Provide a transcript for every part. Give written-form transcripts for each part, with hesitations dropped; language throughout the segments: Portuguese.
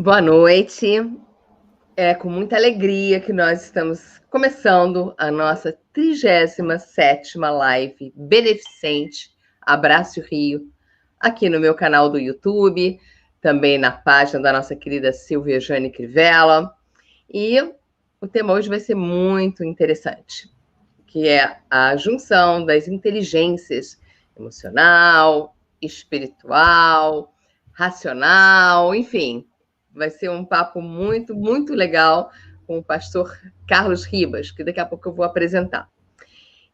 Boa noite. É com muita alegria que nós estamos começando a nossa 37ª live beneficente Abraço Rio, aqui no meu canal do YouTube, também na página da nossa querida Silvia Jane Crivella. E o tema hoje vai ser muito interessante, que é a junção das inteligências emocional, espiritual, racional, enfim. Vai ser um papo muito, muito legal com o pastor Carlos Ribas, que daqui a pouco eu vou apresentar.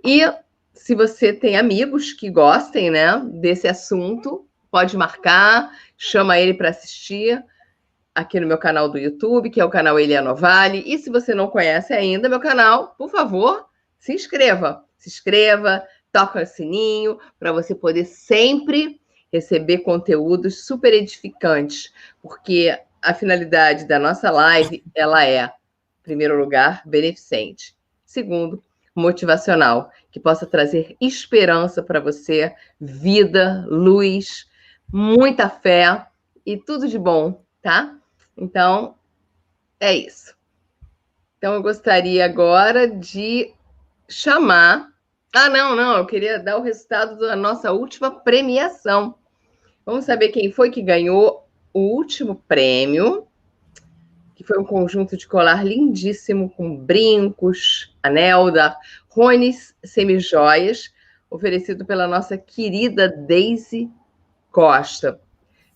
E se você tem amigos que gostem, né, desse assunto, pode marcar, chama ele para assistir aqui no meu canal do YouTube, que é o canal Eliana Vale. E se você não conhece ainda meu canal, por favor, se inscreva. Se inscreva, toca o sininho para você poder sempre receber conteúdos super edificantes, porque a finalidade da nossa live, ela é, em primeiro lugar, beneficente. Segundo, motivacional, que possa trazer esperança para você, vida, luz, muita fé e tudo de bom, tá? Então, é isso. Então, eu gostaria agora de chamar... não, eu queria dar o resultado da nossa última premiação. Vamos saber quem foi que ganhou o último prêmio, que foi um conjunto de colar lindíssimo, com brincos, anel da Rones Semijoias, oferecido pela nossa querida Daisy Costa.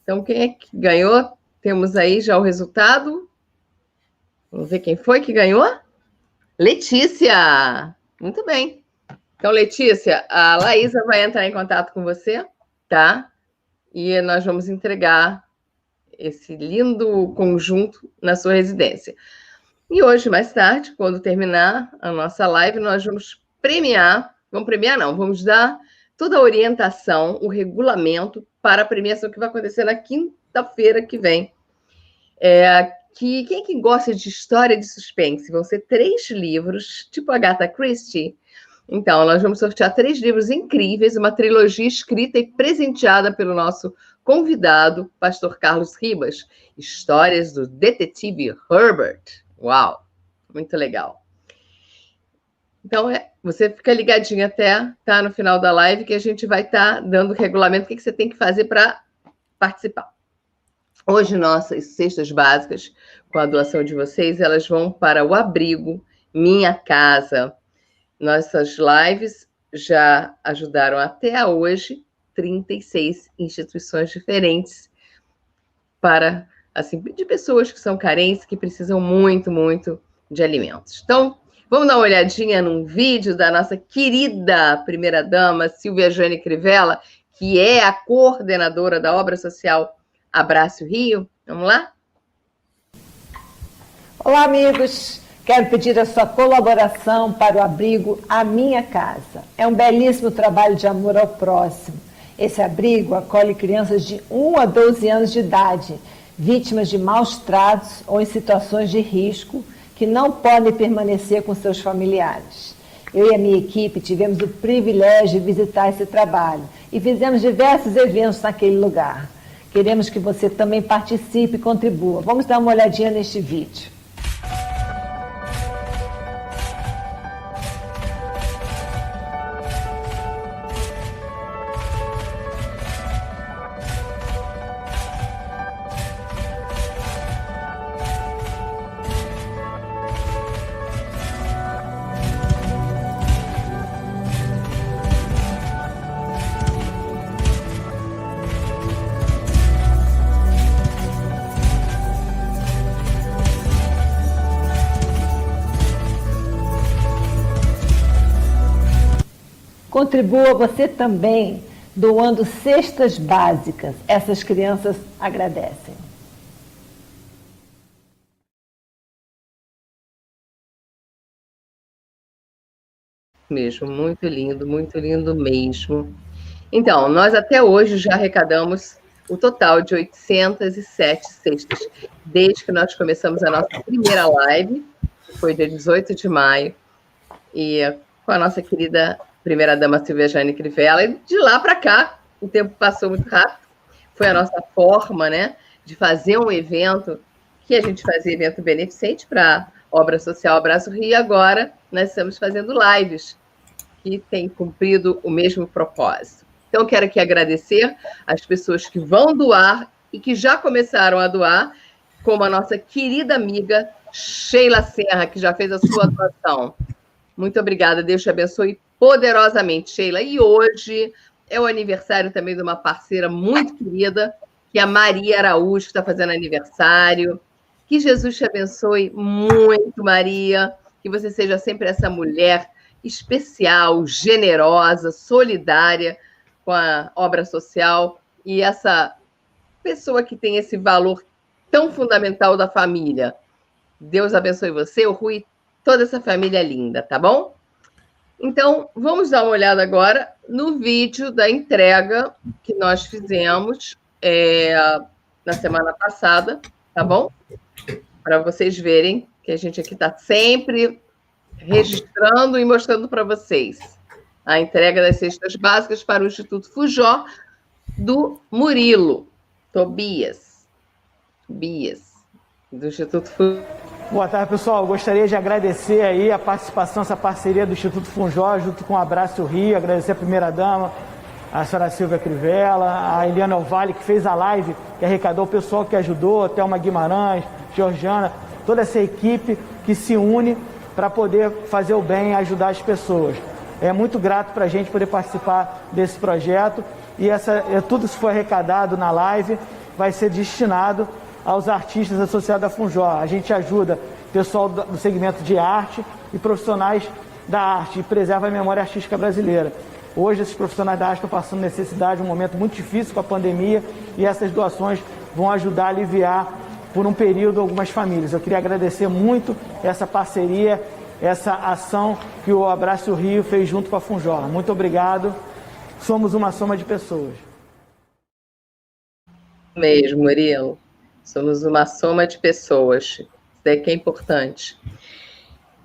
Então, quem é que ganhou? Temos aí já o resultado. Vamos ver quem foi que ganhou? Letícia! Muito bem. Então, Letícia, a Laísa vai entrar em contato com você, tá? E nós vamos entregar esse lindo conjunto na sua residência. E hoje, mais tarde, quando terminar a nossa live, nós vamos premiar, vamos dar toda a orientação, o regulamento para a premiação que vai acontecer na quinta-feira que vem. Quem que gosta de história de suspense? Vão ser 3 livros, tipo Agatha Christie. Então, nós vamos sortear 3 livros incríveis, uma trilogia escrita e presenteada pelo nosso convidado, pastor Carlos Ribas, Histórias do Detetive Herbert. Uau, muito legal. Então, você fica ligadinho até no final da live, que a gente vai estar dando o regulamento, o que você tem que fazer para participar. Hoje, nossas cestas básicas, com a doação de vocês, elas vão para o abrigo Minha Casa. Nossas lives já ajudaram até hoje 36 instituições diferentes para, assim, de pessoas que são carentes, que precisam muito, muito de alimentos. Então, vamos dar uma olhadinha num vídeo da nossa querida primeira-dama, Silvia Jane Crivella, que é a coordenadora da obra social Abraço Rio. Vamos lá? Olá, amigos. Quero pedir a sua colaboração para o abrigo A Minha Casa. É um belíssimo trabalho de amor ao próximo. Esse abrigo acolhe crianças de 1 a 12 anos de idade, vítimas de maus tratos ou em situações de risco, que não podem permanecer com seus familiares. Eu e a minha equipe tivemos o privilégio de visitar esse trabalho e fizemos diversos eventos naquele lugar. Queremos que você também participe e contribua. Vamos dar uma olhadinha neste vídeo. Contribua você também, doando cestas básicas. Essas crianças agradecem. Mesmo, muito lindo mesmo. Então, nós até hoje já arrecadamos o total de 807 cestas, desde que nós começamos a nossa primeira live, que foi dia 18 de maio, e com a nossa querida primeira-dama Silvia Jane Crivella. E de lá para cá, o tempo passou muito rápido, foi a nossa forma, né, de fazer um evento que a gente fazia evento beneficente para Obra Social Abraço Rio, e agora nós estamos fazendo lives que têm cumprido o mesmo propósito. Então, quero aqui agradecer as pessoas que vão doar e que já começaram a doar, como a nossa querida amiga Sheila Serra, que já fez a sua doação. Muito obrigada, Deus te abençoe poderosamente, Sheila. E hoje é o aniversário também de uma parceira muito querida, que é a Maria Araújo, que está fazendo aniversário. Que Jesus te abençoe muito, Maria, que você seja sempre essa mulher especial, generosa, solidária com a obra social e essa pessoa que tem esse valor tão fundamental da família. Deus abençoe você, o Rui, toda essa família linda, tá bom? Então, vamos dar uma olhada agora no vídeo da entrega que nós fizemos na semana passada, tá bom? Para vocês verem que a gente aqui está sempre registrando e mostrando para vocês a entrega das cestas básicas para o Instituto Fujó do Murilo Tobias, do Instituto Fujó. Boa tarde, pessoal. Gostaria de agradecer aí a participação, essa parceria do Instituto Fujó, junto com o Abraço Rio, agradecer a primeira-dama, a senhora Silvia Crivella, a Eliana Vale, que fez a live, que arrecadou, o pessoal que ajudou, a Thelma Guimarães, Georgiana, toda essa equipe que se une para poder fazer o bem e ajudar as pessoas. É muito grato para a gente poder participar desse projeto e tudo isso foi arrecadado na live, vai ser destinado aos artistas associados à Fujó. A gente ajuda pessoal do segmento de arte e profissionais da arte e preserva a memória artística brasileira. Hoje esses profissionais da arte estão passando necessidade, um momento muito difícil com a pandemia e essas doações vão ajudar a aliviar por um período algumas famílias. Eu queria agradecer muito essa parceria, essa ação que o Abraço Rio fez junto com a Fujó. Muito obrigado. Somos uma soma de pessoas. Mesmo, Murilo. Somos uma soma de pessoas. Isso daqui é importante.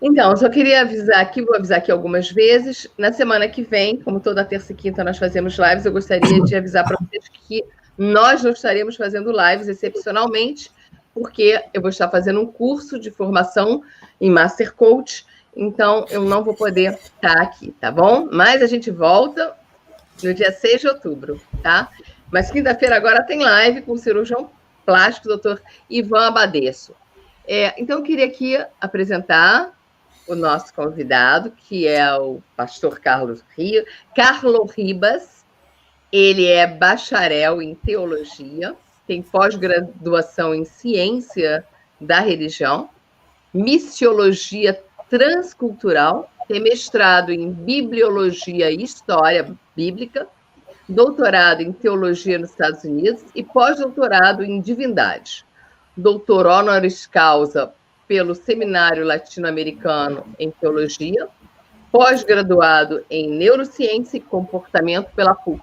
Então, só queria avisar aqui, vou avisar aqui algumas vezes. Na semana que vem, como toda terça e quinta nós fazemos lives, eu gostaria de avisar para vocês que nós não estaremos fazendo lives excepcionalmente, porque eu vou estar fazendo um curso de formação em Master Coach, então eu não vou poder estar aqui, tá bom? Mas a gente volta no dia 6 de outubro, tá? Mas quinta-feira agora tem live com o cirurgião plástico, doutor Ivan Abadesso. Então, eu queria aqui apresentar o nosso convidado, que é o pastor Carlos Ribas. Ele é bacharel em teologia, tem pós-graduação em ciência da religião, missiologia transcultural, tem mestrado em bibliologia e história bíblica, doutorado em teologia nos Estados Unidos e pós-doutorado em divindade. Doutor honoris causa pelo Seminário Latino-Americano em Teologia, pós-graduado em Neurociência e Comportamento pela PUC,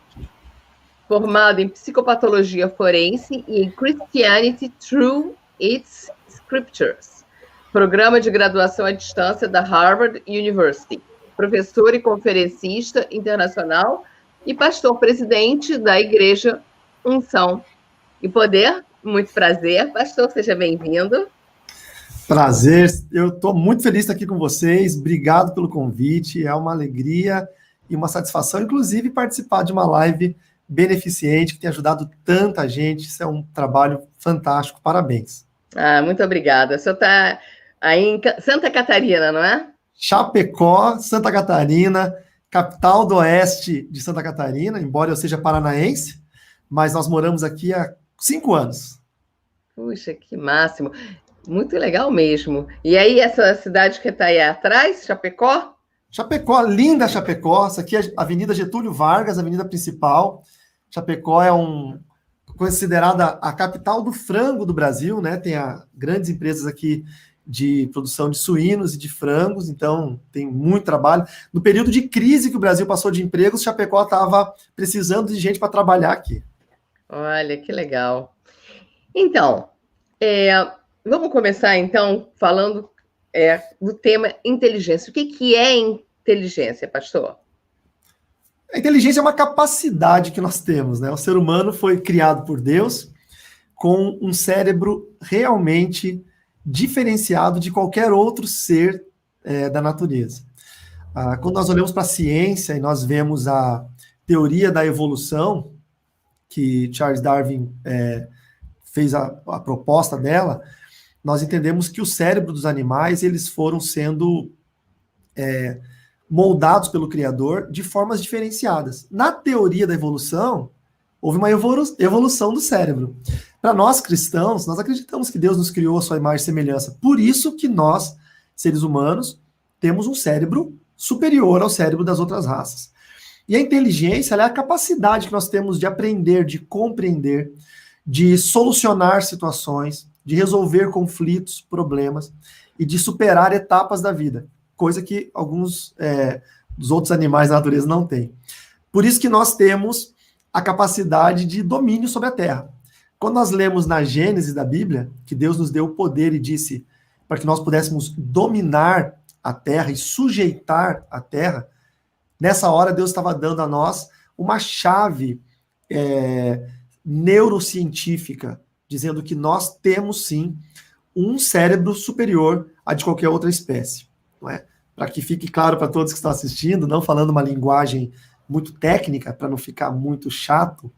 formado em Psicopatologia Forense e em Christianity Through its Scriptures, programa de graduação à distância da Harvard University, professor e conferencista internacional e pastor-presidente da Igreja Unção e Poder. Muito prazer, pastor, seja bem-vindo. Prazer, eu estou muito feliz de estar aqui com vocês, obrigado pelo convite, é uma alegria e uma satisfação, inclusive, participar de uma live beneficente que tem ajudado tanta gente, isso é um trabalho fantástico, parabéns. Muito obrigada, o senhor está aí em Santa Catarina, não é? Chapecó, Santa Catarina, capital do oeste de Santa Catarina, embora eu seja paranaense, mas nós moramos aqui há 5 anos. Puxa, que máximo. Muito legal mesmo. E aí, essa cidade que está aí atrás, Chapecó? Chapecó, linda Chapecó. Essa aqui é a Avenida Getúlio Vargas, a avenida principal. Chapecó é considerada a capital do frango do Brasil, né? Tem grandes empresas aqui de produção de suínos e de frangos, então tem muito trabalho. No período de crise que o Brasil passou de empregos, Chapecó estava precisando de gente para trabalhar aqui. Olha, que legal. Então, vamos começar, então, falando do tema inteligência. O que é inteligência, pastor? A inteligência é uma capacidade que nós temos, né? O ser humano foi criado por Deus com um cérebro realmente diferenciado de qualquer outro ser da natureza. Quando nós olhamos para a ciência e nós vemos a teoria da evolução, que Charles Darwin fez a proposta dela, nós entendemos que o cérebro dos animais, eles foram sendo moldados pelo Criador de formas diferenciadas. Na teoria da evolução, houve uma evolução do cérebro. Para nós cristãos, nós acreditamos que Deus nos criou a sua imagem e semelhança. Por isso que nós, seres humanos, temos um cérebro superior ao cérebro das outras raças. E a inteligência, ela é a capacidade que nós temos de aprender, de compreender, de solucionar situações, de resolver conflitos, problemas e de superar etapas da vida, coisa que alguns dos outros animais da natureza não têm. Por isso que nós temos a capacidade de domínio sobre a terra. Quando nós lemos na Gênesis da Bíblia, que Deus nos deu o poder e disse para que nós pudéssemos dominar a terra e sujeitar a terra, nessa hora Deus estava dando a nós uma chave neurocientífica, dizendo que nós temos sim um cérebro superior a de qualquer outra espécie. Não é? Para que fique claro para todos que estão assistindo, não falando uma linguagem muito técnica, para não ficar muito chato,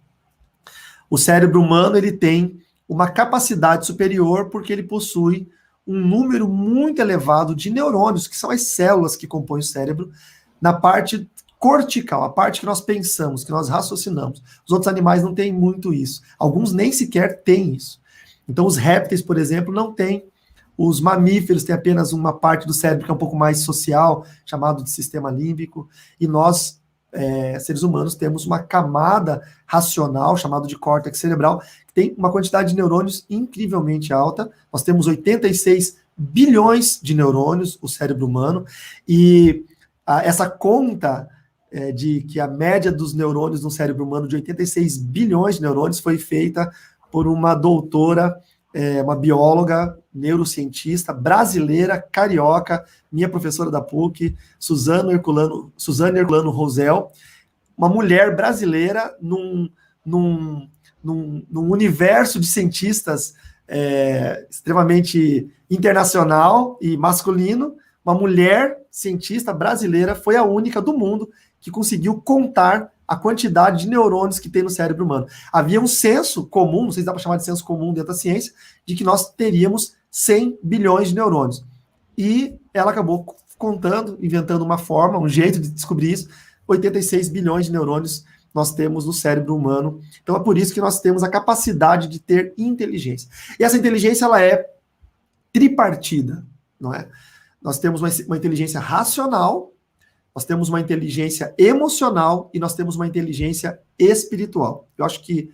o cérebro humano ele tem uma capacidade superior porque ele possui um número muito elevado de neurônios, que são as células que compõem o cérebro, na parte cortical, a parte que nós pensamos, que nós raciocinamos. Os outros animais não têm muito isso. Alguns nem sequer têm isso. Então, os répteis, por exemplo, não têm. Os mamíferos têm apenas uma parte do cérebro que é um pouco mais social, chamado de sistema límbico, e nós, seres humanos, temos uma camada racional, chamado de córtex cerebral, que tem uma quantidade de neurônios incrivelmente alta. Nós temos 86 bilhões de neurônios, o cérebro humano, e essa conta de que a média dos neurônios no cérebro humano de 86 bilhões de neurônios foi feita por uma doutora, uma bióloga, neurocientista, brasileira, carioca, minha professora da PUC, Suzane Herculano Rosel, uma mulher brasileira num universo de cientistas extremamente internacional e masculino. Uma mulher cientista brasileira foi a única do mundo que conseguiu contar a quantidade de neurônios que tem no cérebro humano. Havia um senso comum, não sei se dá para chamar de senso comum dentro da ciência, de que nós teríamos 100 bilhões de neurônios. E ela acabou contando, inventando uma forma, um jeito de descobrir isso. 86 bilhões de neurônios nós temos no cérebro humano. Então é por isso que nós temos a capacidade de ter inteligência. E essa inteligência, ela é tripartida, não é? Nós temos uma inteligência racional, nós temos uma inteligência emocional e nós temos uma inteligência espiritual. Eu acho que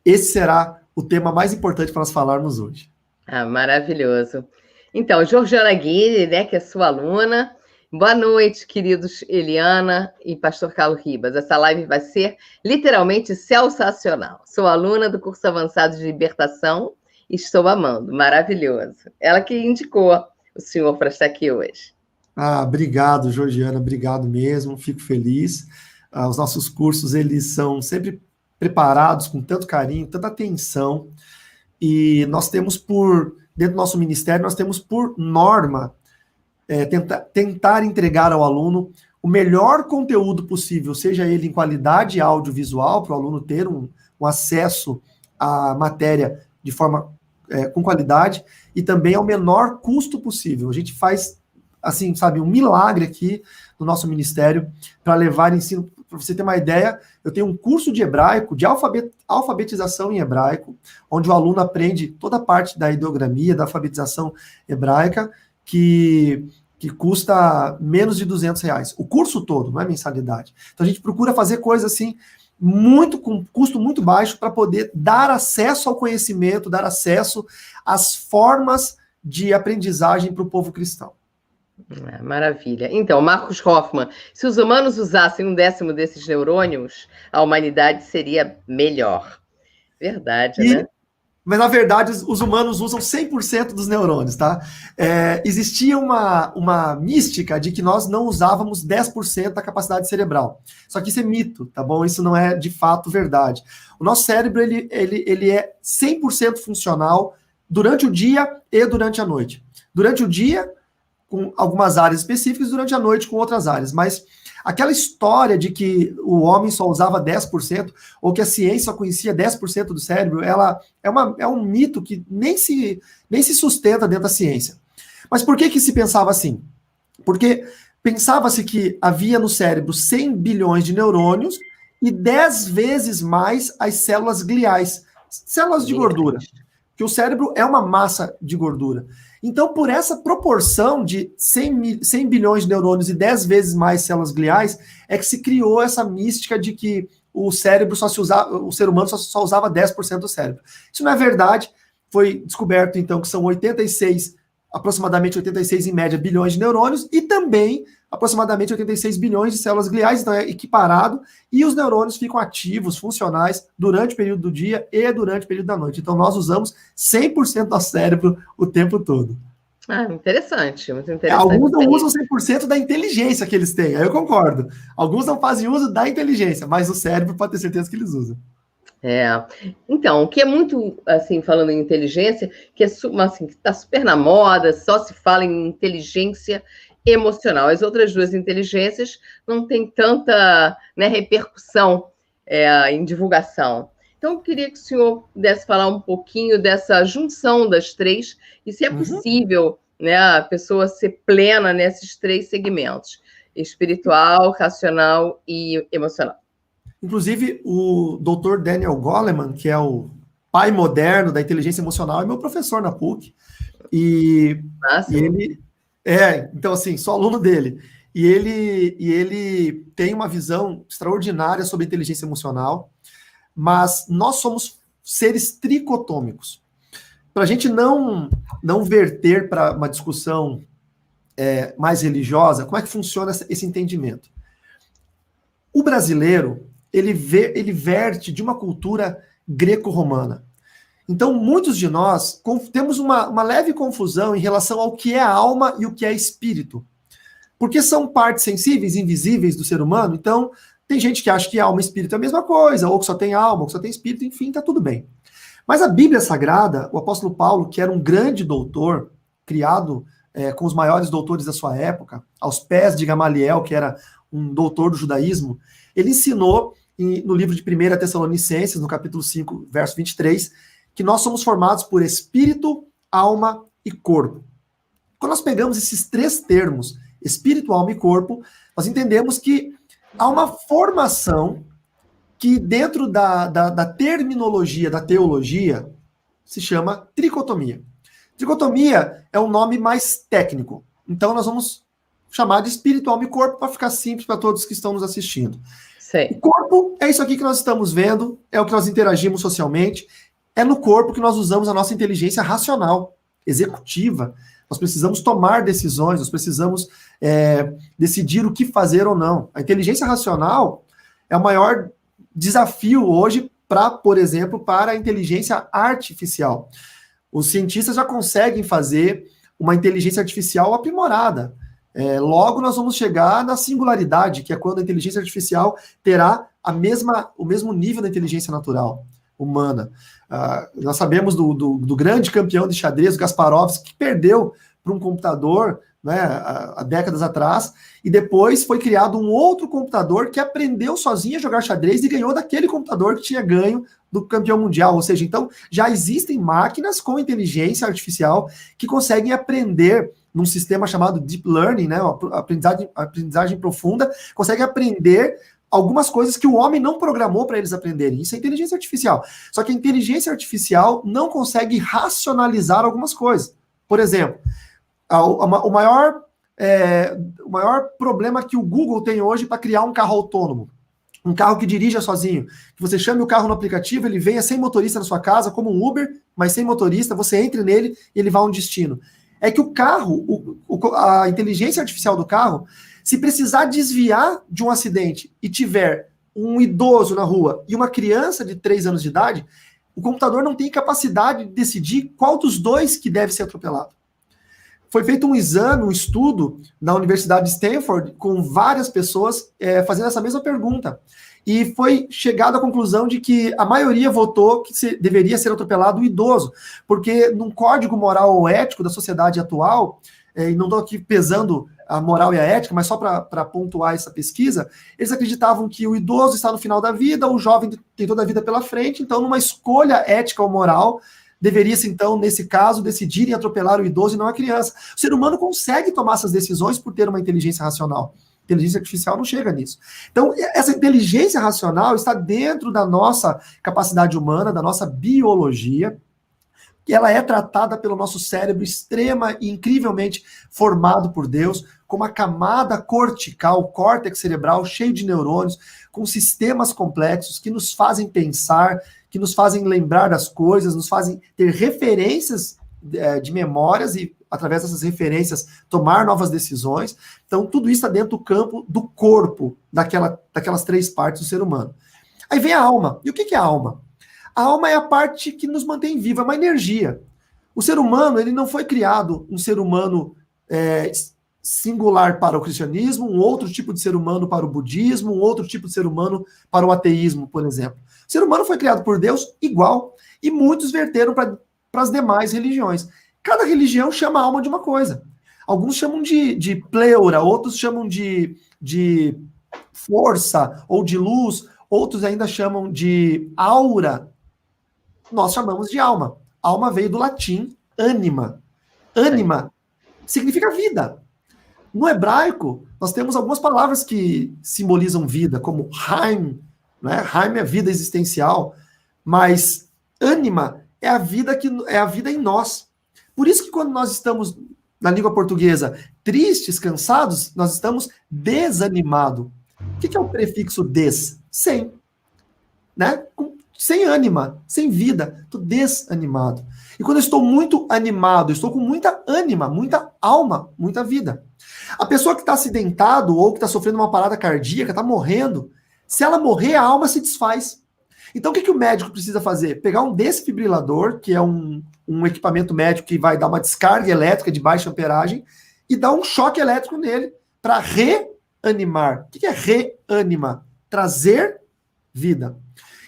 esse será o tema mais importante para nós falarmos hoje. Maravilhoso. Então, Georgiana Guini, né, que é sua aluna. Boa noite, queridos Eliana e Pastor Carlos Ribas. Essa live vai ser literalmente sensacional. Sou aluna do curso avançado de libertação e estou amando. Maravilhoso. Ela que indicou o senhor para estar aqui hoje. Obrigado, Georgiana, obrigado mesmo, fico feliz. Os nossos cursos, eles são sempre preparados com tanto carinho, tanta atenção, e nós temos dentro do nosso ministério, nós temos por norma tentar entregar ao aluno o melhor conteúdo possível, seja ele em qualidade audiovisual, para o aluno ter um acesso à matéria de forma com qualidade, e também ao menor custo possível. A gente faz assim, sabe, um milagre aqui no nosso ministério para levar ensino. Para você ter uma ideia, eu tenho um curso de hebraico, de alfabetização em hebraico, onde o aluno aprende toda a parte da ideogramia, da alfabetização hebraica, que custa menos de R$200. O curso todo, não é mensalidade. Então a gente procura fazer coisas assim, com custo muito baixo, para poder dar acesso ao conhecimento, dar acesso às formas de aprendizagem para o povo cristão. Maravilha. Então, Marcos Hoffman, se os humanos usassem 1/10 desses neurônios, a humanidade seria melhor. Verdade, né? Mas, na verdade, os humanos usam 100% dos neurônios, tá? Existia uma mística de que nós não usávamos 10% da capacidade cerebral. Só que isso é mito, tá bom? Isso não é, de fato, verdade. O nosso cérebro, ele é 100% funcional durante o dia e durante a noite. Durante o dia, com algumas áreas específicas, durante a noite, com outras áreas. Mas aquela história de que o homem só usava 10%, ou que a ciência só conhecia 10% do cérebro, ela é um mito que nem se sustenta dentro da ciência. Mas por que se pensava assim? Porque pensava-se que havia no cérebro 100 bilhões de neurônios e 10 vezes mais as células gliais, células de gordura. Que o cérebro é uma massa de gordura. Então, por essa proporção de 100 bilhões de neurônios e 10 vezes mais células gliais, é que se criou essa mística de que o cérebro o ser humano só usava 10% do cérebro. Isso não é verdade. Foi descoberto, então, que são aproximadamente 86 em média bilhões de neurônios e também aproximadamente 86 bilhões de células gliais, então é equiparado, e os neurônios ficam ativos, funcionais, durante o período do dia e durante o período da noite. Então, nós usamos 100% do cérebro o tempo todo. Interessante, muito interessante. Alguns não usam 100% da inteligência que eles têm, aí eu concordo. Alguns não fazem uso da inteligência, mas o cérebro pode ter certeza que eles usam. Então, o que é muito, assim, falando em inteligência, que está super na moda, só se fala em inteligência emocional. As outras duas inteligências não têm tanta, né, repercussão em divulgação. Então, eu queria que o senhor pudesse falar um pouquinho dessa junção das três e se é possível, né, a pessoa ser plena nesses três segmentos: espiritual, racional e emocional. Inclusive, o Dr. Daniel Goleman, que é o pai moderno da inteligência emocional, é meu professor na PUC. E ele... então, assim, sou aluno dele. E ele tem uma visão extraordinária sobre inteligência emocional, mas nós somos seres tricotômicos. Para a gente não verter para uma discussão mais religiosa, como é que funciona esse entendimento? O brasileiro, ele verte de uma cultura greco-romana. Então, muitos de nós temos uma leve confusão em relação ao que é alma e o que é espírito. Porque são partes sensíveis, invisíveis do ser humano, então tem gente que acha que alma e espírito é a mesma coisa, ou que só tem alma, ou que só tem espírito, enfim, tá tudo bem. Mas a Bíblia Sagrada, o apóstolo Paulo, que era um grande doutor, criado com os maiores doutores da sua época, aos pés de Gamaliel, que era um doutor do judaísmo, ele ensinou no livro de 1 Tessalonicenses, no capítulo 5, verso 23, que nós somos formados por espírito, alma e corpo. Quando nós pegamos esses três termos, espírito, alma e corpo, nós entendemos que há uma formação que dentro da terminologia da teologia se chama tricotomia. Tricotomia é um nome mais técnico. Então nós vamos chamar de espírito, alma e corpo para ficar simples para todos que estão nos assistindo. Sei. O corpo é isso aqui que nós estamos vendo, é o que nós interagimos socialmente, é no corpo que nós usamos a nossa inteligência racional, executiva. Nós precisamos tomar decisões, nós precisamos decidir o que fazer ou não. A inteligência racional é o maior desafio hoje por exemplo, para a inteligência artificial. Os cientistas já conseguem fazer uma inteligência artificial aprimorada. Logo, nós vamos chegar na singularidade, que é quando a inteligência artificial terá o mesmo nível da inteligência natural, humana. Nós sabemos do grande campeão de xadrez, Kasparovski, que perdeu para um computador, né, há décadas atrás, e depois foi criado um outro computador que aprendeu sozinho a jogar xadrez e ganhou daquele computador que tinha ganho do campeão mundial. Ou seja, então já existem máquinas com inteligência artificial que conseguem aprender num sistema chamado Deep Learning, né, aprendizagem profunda, consegue aprender algumas coisas que o homem não programou para eles aprenderem. Isso é inteligência artificial. Só que a inteligência artificial não consegue racionalizar algumas coisas. Por exemplo, o maior problema que o Google tem hoje para criar um carro autônomo, um carro que dirija sozinho, que você chame o carro no aplicativo, ele venha sem motorista na sua casa, como um Uber, mas sem motorista, você entre nele e ele vai a um destino. É que o carro, a inteligência artificial do carro, se precisar desviar de um acidente e tiver um idoso na rua e uma criança de 3 anos de idade, o computador não tem capacidade de decidir qual dos dois que deve ser atropelado. Foi feito um exame, um estudo na Universidade de Stanford com várias pessoas fazendo essa mesma pergunta. E foi chegado à conclusão de que a maioria votou que deveria ser atropelado o idoso, porque num código moral ou ético da sociedade atual, e não estou aqui pesando a moral e a ética, mas só para pontuar essa pesquisa, eles acreditavam que o idoso está no final da vida, o jovem tem toda a vida pela frente, então numa escolha ética ou moral, deveria-se, então, nesse caso, decidir em atropelar o idoso e não a criança. O ser humano consegue tomar essas decisões por ter uma inteligência racional. A inteligência artificial não chega nisso. Então, essa inteligência racional está dentro da nossa capacidade humana, da nossa biologia, que ela é tratada pelo nosso cérebro extrema e incrivelmente formado por Deus, com uma camada cortical, córtex cerebral, cheio de neurônios, com sistemas complexos que nos fazem pensar, que nos fazem lembrar das coisas, nos fazem ter referências de memórias e, através dessas referências, tomar novas decisões. Então, tudo isso está dentro do campo do corpo, daquelas três partes do ser humano. Aí vem a alma. E o que é a alma? A alma é a parte que nos mantém viva, é uma energia. O ser humano, ele não foi criado um ser humano singular para o cristianismo, um outro tipo de ser humano para o budismo, um outro tipo de ser humano para o ateísmo, por exemplo. O ser humano foi criado por Deus igual, e muitos verteram para as demais religiões. Cada religião chama a alma de uma coisa. Alguns chamam de pleura, outros chamam de força ou de luz, outros ainda chamam de aura. Nós chamamos de alma. Alma veio do latim anima. Anima significa vida. No hebraico, nós temos algumas palavras que simbolizam vida, como Haim, né? Haim é vida existencial, mas ânima é a vida em nós. Por isso que quando nós estamos, na língua portuguesa, tristes, cansados, nós estamos desanimados. O que é o prefixo des? Sem. Né? Sem ânima, sem vida. Estou desanimado. E quando eu estou muito animado, eu estou com muita ânima, muita alma, muita vida. A pessoa que está acidentado ou que está sofrendo uma parada cardíaca, está morrendo, se ela morrer, a alma se desfaz. Então, o que o médico precisa fazer? Pegar um desfibrilador, que é um equipamento médico que vai dar uma descarga elétrica de baixa amperagem, e dar um choque elétrico nele para reanimar. O que é reanimar? Trazer vida.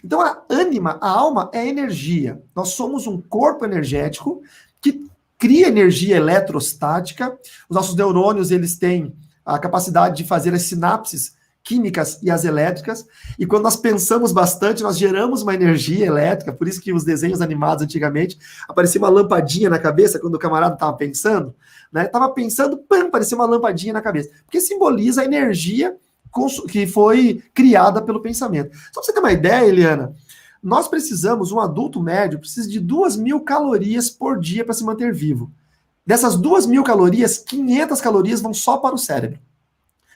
Então, a ânima, a alma, é energia. Nós somos um corpo energético que cria energia eletrostática. Os nossos neurônios, eles têm a capacidade de fazer as sinapses químicas e as elétricas, e quando nós pensamos bastante, nós geramos uma energia elétrica, por isso que os desenhos animados antigamente, aparecia uma lampadinha na cabeça quando o camarada estava pensando, né? Estava pensando, pam, aparecia uma lampadinha na cabeça, porque simboliza a energia que foi criada pelo pensamento. Só para você ter uma ideia, Eliana, nós precisamos, um adulto médio precisa de 2.000 calorias por dia para se manter vivo. Dessas 2.000 calorias, 500 calorias vão só para o cérebro.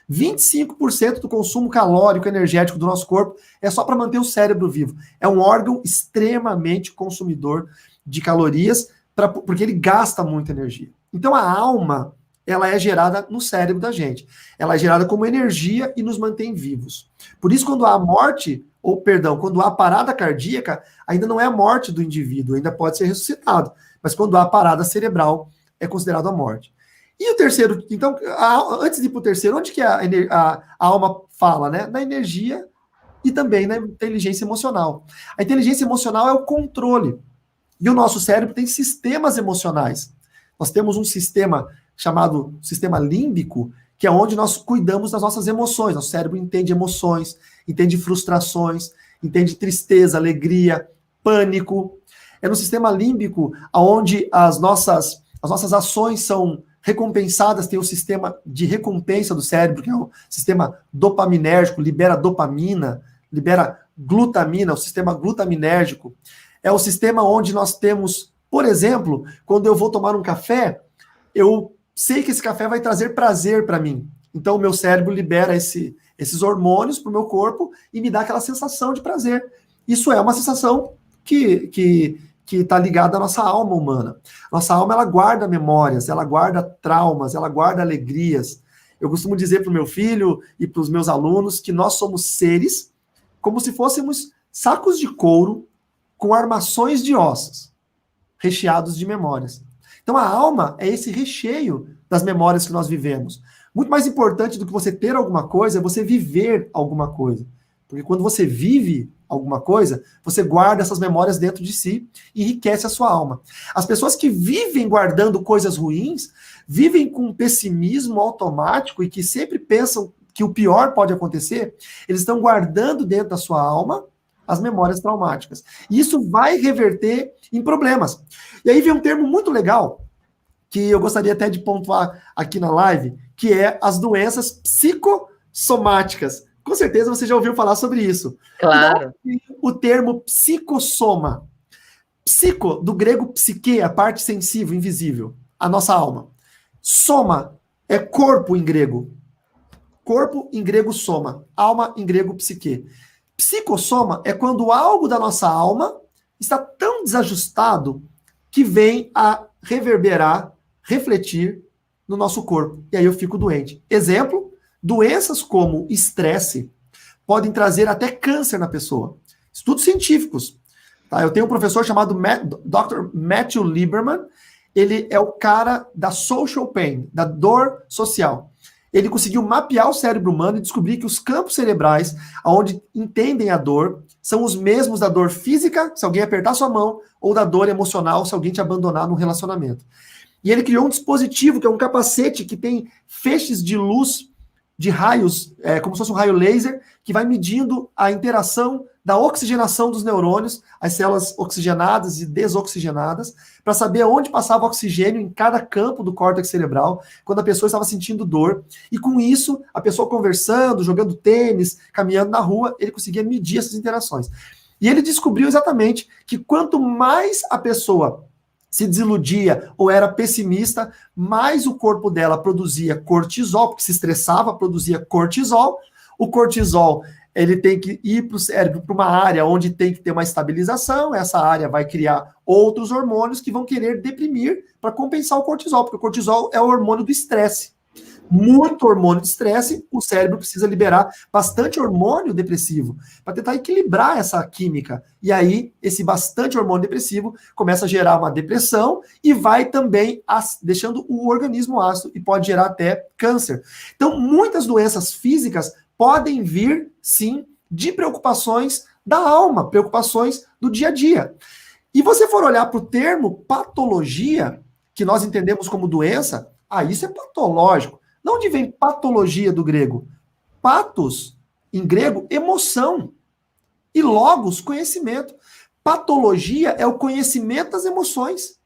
25% do consumo calórico energético do nosso corpo é só para manter o cérebro vivo. É um órgão extremamente consumidor de calorias, porque ele gasta muita energia. Então a alma, ela é gerada no cérebro da gente. Ela é gerada como energia e nos mantém vivos. Por isso, quando há morte, quando há parada cardíaca, ainda não é a morte do indivíduo, ainda pode ser ressuscitado. Mas quando há parada cerebral, é considerado a morte. E o terceiro, então, antes de ir para o terceiro, onde que a alma fala, né? Na energia e também na inteligência emocional. A inteligência emocional é o controle. E o nosso cérebro tem sistemas emocionais. Nós temos um sistema chamado sistema límbico, que é onde nós cuidamos das nossas emoções. Nosso cérebro entende emoções, entende frustrações, entende tristeza, alegria, pânico. É no sistema límbico onde as nossas ações são recompensadas, tem o sistema de recompensa do cérebro, que é o sistema dopaminérgico, libera dopamina, libera glutamina, o sistema glutaminérgico. É o sistema onde nós temos, por exemplo, quando eu vou tomar um café, eu sei que esse café vai trazer prazer para mim. Então, o meu cérebro libera esses hormônios para o meu corpo e me dá aquela sensação de prazer. Isso é uma sensação que está ligada à nossa alma humana. Nossa alma, ela guarda memórias, ela guarda traumas, ela guarda alegrias. Eu costumo dizer para o meu filho e para os meus alunos que nós somos seres como se fôssemos sacos de couro com armações de ossos, recheados de memórias. Então a alma é esse recheio das memórias que nós vivemos. Muito mais importante do que você ter alguma coisa é você viver alguma coisa. Porque quando você vive alguma coisa, você guarda essas memórias dentro de si e enriquece a sua alma. As pessoas que vivem guardando coisas ruins, vivem com um pessimismo automático e que sempre pensam que o pior pode acontecer, eles estão guardando dentro da sua alma as memórias traumáticas. E isso vai reverter em problemas. E aí vem um termo muito legal, que eu gostaria até de pontuar aqui na live, que é as doenças psicossomáticas. Com certeza você já ouviu falar sobre isso. Claro. O termo psicossoma. Psico, do grego psique, a parte sensível, invisível, a nossa alma. Soma é corpo em grego. Corpo em grego soma. Alma em grego psique. Psicossoma é quando algo da nossa alma está tão desajustado que vem a reverberar, refletir no nosso corpo. E aí eu fico doente. Exemplo, doenças como estresse podem trazer até câncer na pessoa. Estudos científicos. Tá? Eu tenho um professor chamado Dr. Matthew Lieberman. Ele é o cara da social pain, da dor social. Ele conseguiu mapear o cérebro humano e descobrir que os campos cerebrais, onde entendem a dor, são os mesmos da dor física, se alguém apertar sua mão, ou da dor emocional, se alguém te abandonar num relacionamento. E ele criou um dispositivo, que é um capacete que tem feixes de luz, de raios, como se fosse um raio laser, que vai medindo a interação da oxigenação dos neurônios, as células oxigenadas e desoxigenadas, para saber onde passava oxigênio em cada campo do córtex cerebral, quando a pessoa estava sentindo dor. E com isso, a pessoa conversando, jogando tênis, caminhando na rua, ele conseguia medir essas interações. E ele descobriu exatamente que quanto mais a pessoa se desiludia ou era pessimista, mais o corpo dela produzia cortisol, porque se estressava, produzia cortisol. O cortisol, ele tem que ir para o cérebro, para uma área onde tem que ter uma estabilização, essa área vai criar outros hormônios que vão querer deprimir para compensar o cortisol, porque o cortisol é o hormônio do estresse. Muito hormônio de estresse, o cérebro precisa liberar bastante hormônio depressivo para tentar equilibrar essa química. E aí, esse bastante hormônio depressivo começa a gerar uma depressão e vai também deixando o organismo ácido e pode gerar até câncer. Então, muitas doenças físicas podem vir, sim, de preocupações da alma, preocupações do dia a dia. E você for olhar para o termo patologia, que nós entendemos como doença, isso é patológico. De onde vem patologia do grego? Patos, em grego, emoção. E logos, conhecimento. Patologia é o conhecimento das emoções.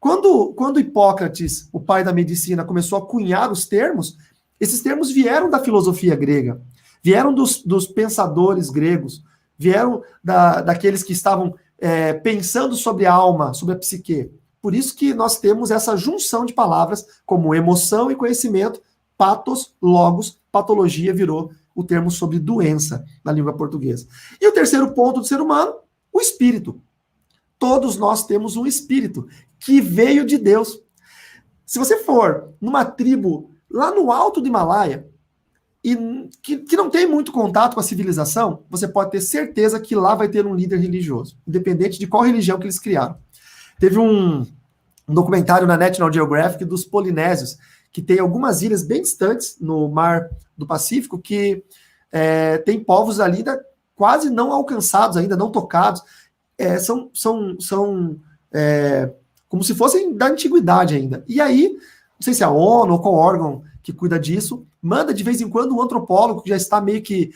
Quando Hipócrates, o pai da medicina, começou a cunhar os termos, esses termos vieram da filosofia grega, vieram dos pensadores gregos, vieram daqueles que estavam pensando sobre a alma, sobre a psique. Por isso que nós temos essa junção de palavras como emoção e conhecimento, patos, logos, patologia virou o termo sobre doença na língua portuguesa. E o terceiro ponto do ser humano, o espírito. Todos nós temos um espírito que veio de Deus. Se você for numa tribo lá no alto do Himalaia, e que não tem muito contato com a civilização, você pode ter certeza que lá vai ter um líder religioso, independente de qual religião que eles criaram. Teve um documentário na National Geographic dos polinésios, que tem algumas ilhas bem distantes no mar do Pacífico, que tem povos ali quase não alcançados ainda, não tocados. São como se fossem da antiguidade ainda. E aí, não sei se é a ONU ou qual órgão que cuida disso, manda de vez em quando um antropólogo que já está meio que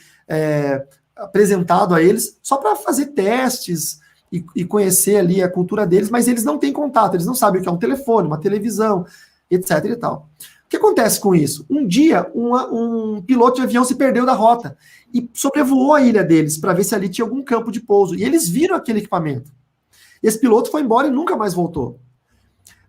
apresentado a eles, só para fazer testes e conhecer ali a cultura deles, mas eles não têm contato, eles não sabem o que é um telefone, uma televisão, etc. e tal. O que acontece com isso? Um dia, um piloto de avião se perdeu da rota e sobrevoou a ilha deles para ver se ali tinha algum campo de pouso. E eles viram aquele equipamento. Esse piloto foi embora e nunca mais voltou.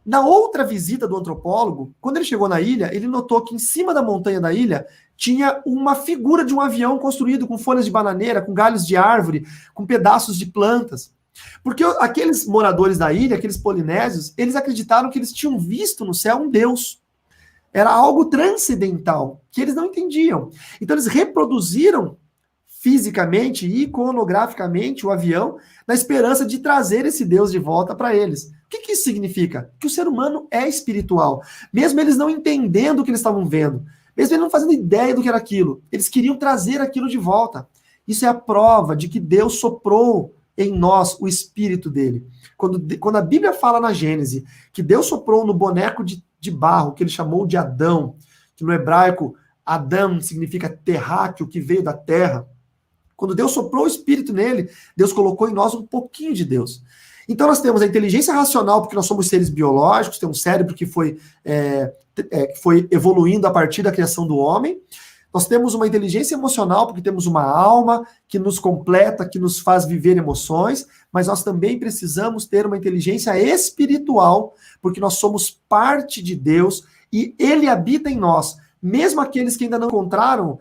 Na outra visita do antropólogo, quando ele chegou na ilha, ele notou que em cima da montanha da ilha tinha uma figura de um avião construído com folhas de bananeira, com galhos de árvore, com pedaços de plantas. Porque aqueles moradores da ilha, aqueles polinésios, eles acreditaram que eles tinham visto no céu um deus. Era algo transcendental, que eles não entendiam. Então eles reproduziram fisicamente e iconograficamente o avião, na esperança de trazer esse Deus de volta para eles. O que isso significa? Que o ser humano é espiritual. Mesmo eles não entendendo o que eles estavam vendo, mesmo eles não fazendo ideia do que era aquilo, eles queriam trazer aquilo de volta. Isso é a prova de que Deus soprou em nós o espírito dele. Quando a Bíblia fala na Gênesis que Deus soprou no boneco de barro, que ele chamou de Adão, que no hebraico Adão significa terráqueo, que veio da terra. Quando Deus soprou o espírito nele, Deus colocou em nós um pouquinho de Deus. Então nós temos a inteligência racional, porque nós somos seres biológicos, tem um cérebro que foi evoluindo a partir da criação do homem. Nós temos uma inteligência emocional, porque temos uma alma que nos completa, que nos faz viver emoções, mas nós também precisamos ter uma inteligência espiritual, porque nós somos parte de Deus e Ele habita em nós. Mesmo aqueles que ainda não encontraram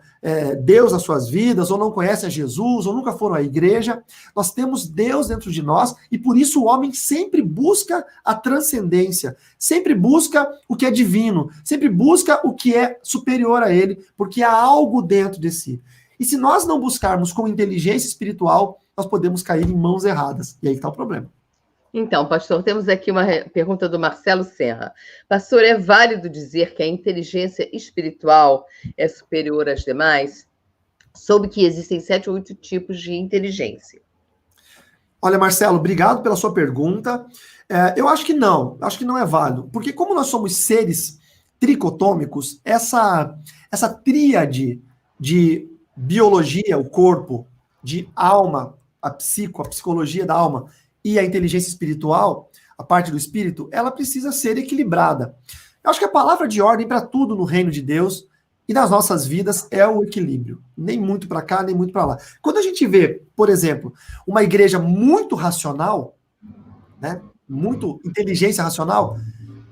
Deus nas suas vidas, ou não conhecem a Jesus, ou nunca foram à igreja, nós temos Deus dentro de nós, e por isso o homem sempre busca a transcendência, sempre busca o que é divino, sempre busca o que é superior a ele, porque há algo dentro de si. E se nós não buscarmos com inteligência espiritual, nós podemos cair em mãos erradas, e aí está o problema. Então, pastor, temos aqui uma pergunta do Marcelo Serra. Pastor, é válido dizer que a inteligência espiritual é superior às demais? Soube que existem 7 ou 8 tipos de inteligência. Olha, Marcelo, obrigado pela sua pergunta. Eu acho que não é válido, porque como nós somos seres tricotômicos, essa tríade de biologia, o corpo, de alma, a psicologia da alma, e a inteligência espiritual, a parte do espírito, ela precisa ser equilibrada. Eu acho que a palavra de ordem para tudo no reino de Deus e nas nossas vidas é o equilíbrio. Nem muito para cá, nem muito para lá. Quando a gente vê, por exemplo, uma igreja muito racional, né, muito inteligência racional,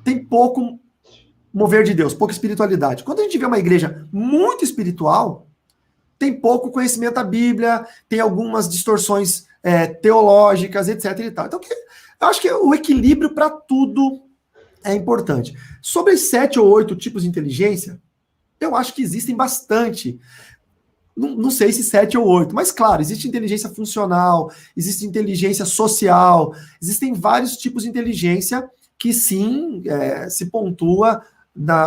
tem pouco mover de Deus, pouca espiritualidade. Quando a gente vê uma igreja muito espiritual, tem pouco conhecimento da Bíblia, tem algumas distorções teológicas, etc. e tal. Então, eu acho que o equilíbrio para tudo é importante. Sobre os 7 ou 8 tipos de inteligência, eu acho que existem bastante. Não sei se 7 ou 8, mas claro, existe inteligência funcional, existe inteligência social, existem vários tipos de inteligência que sim se pontua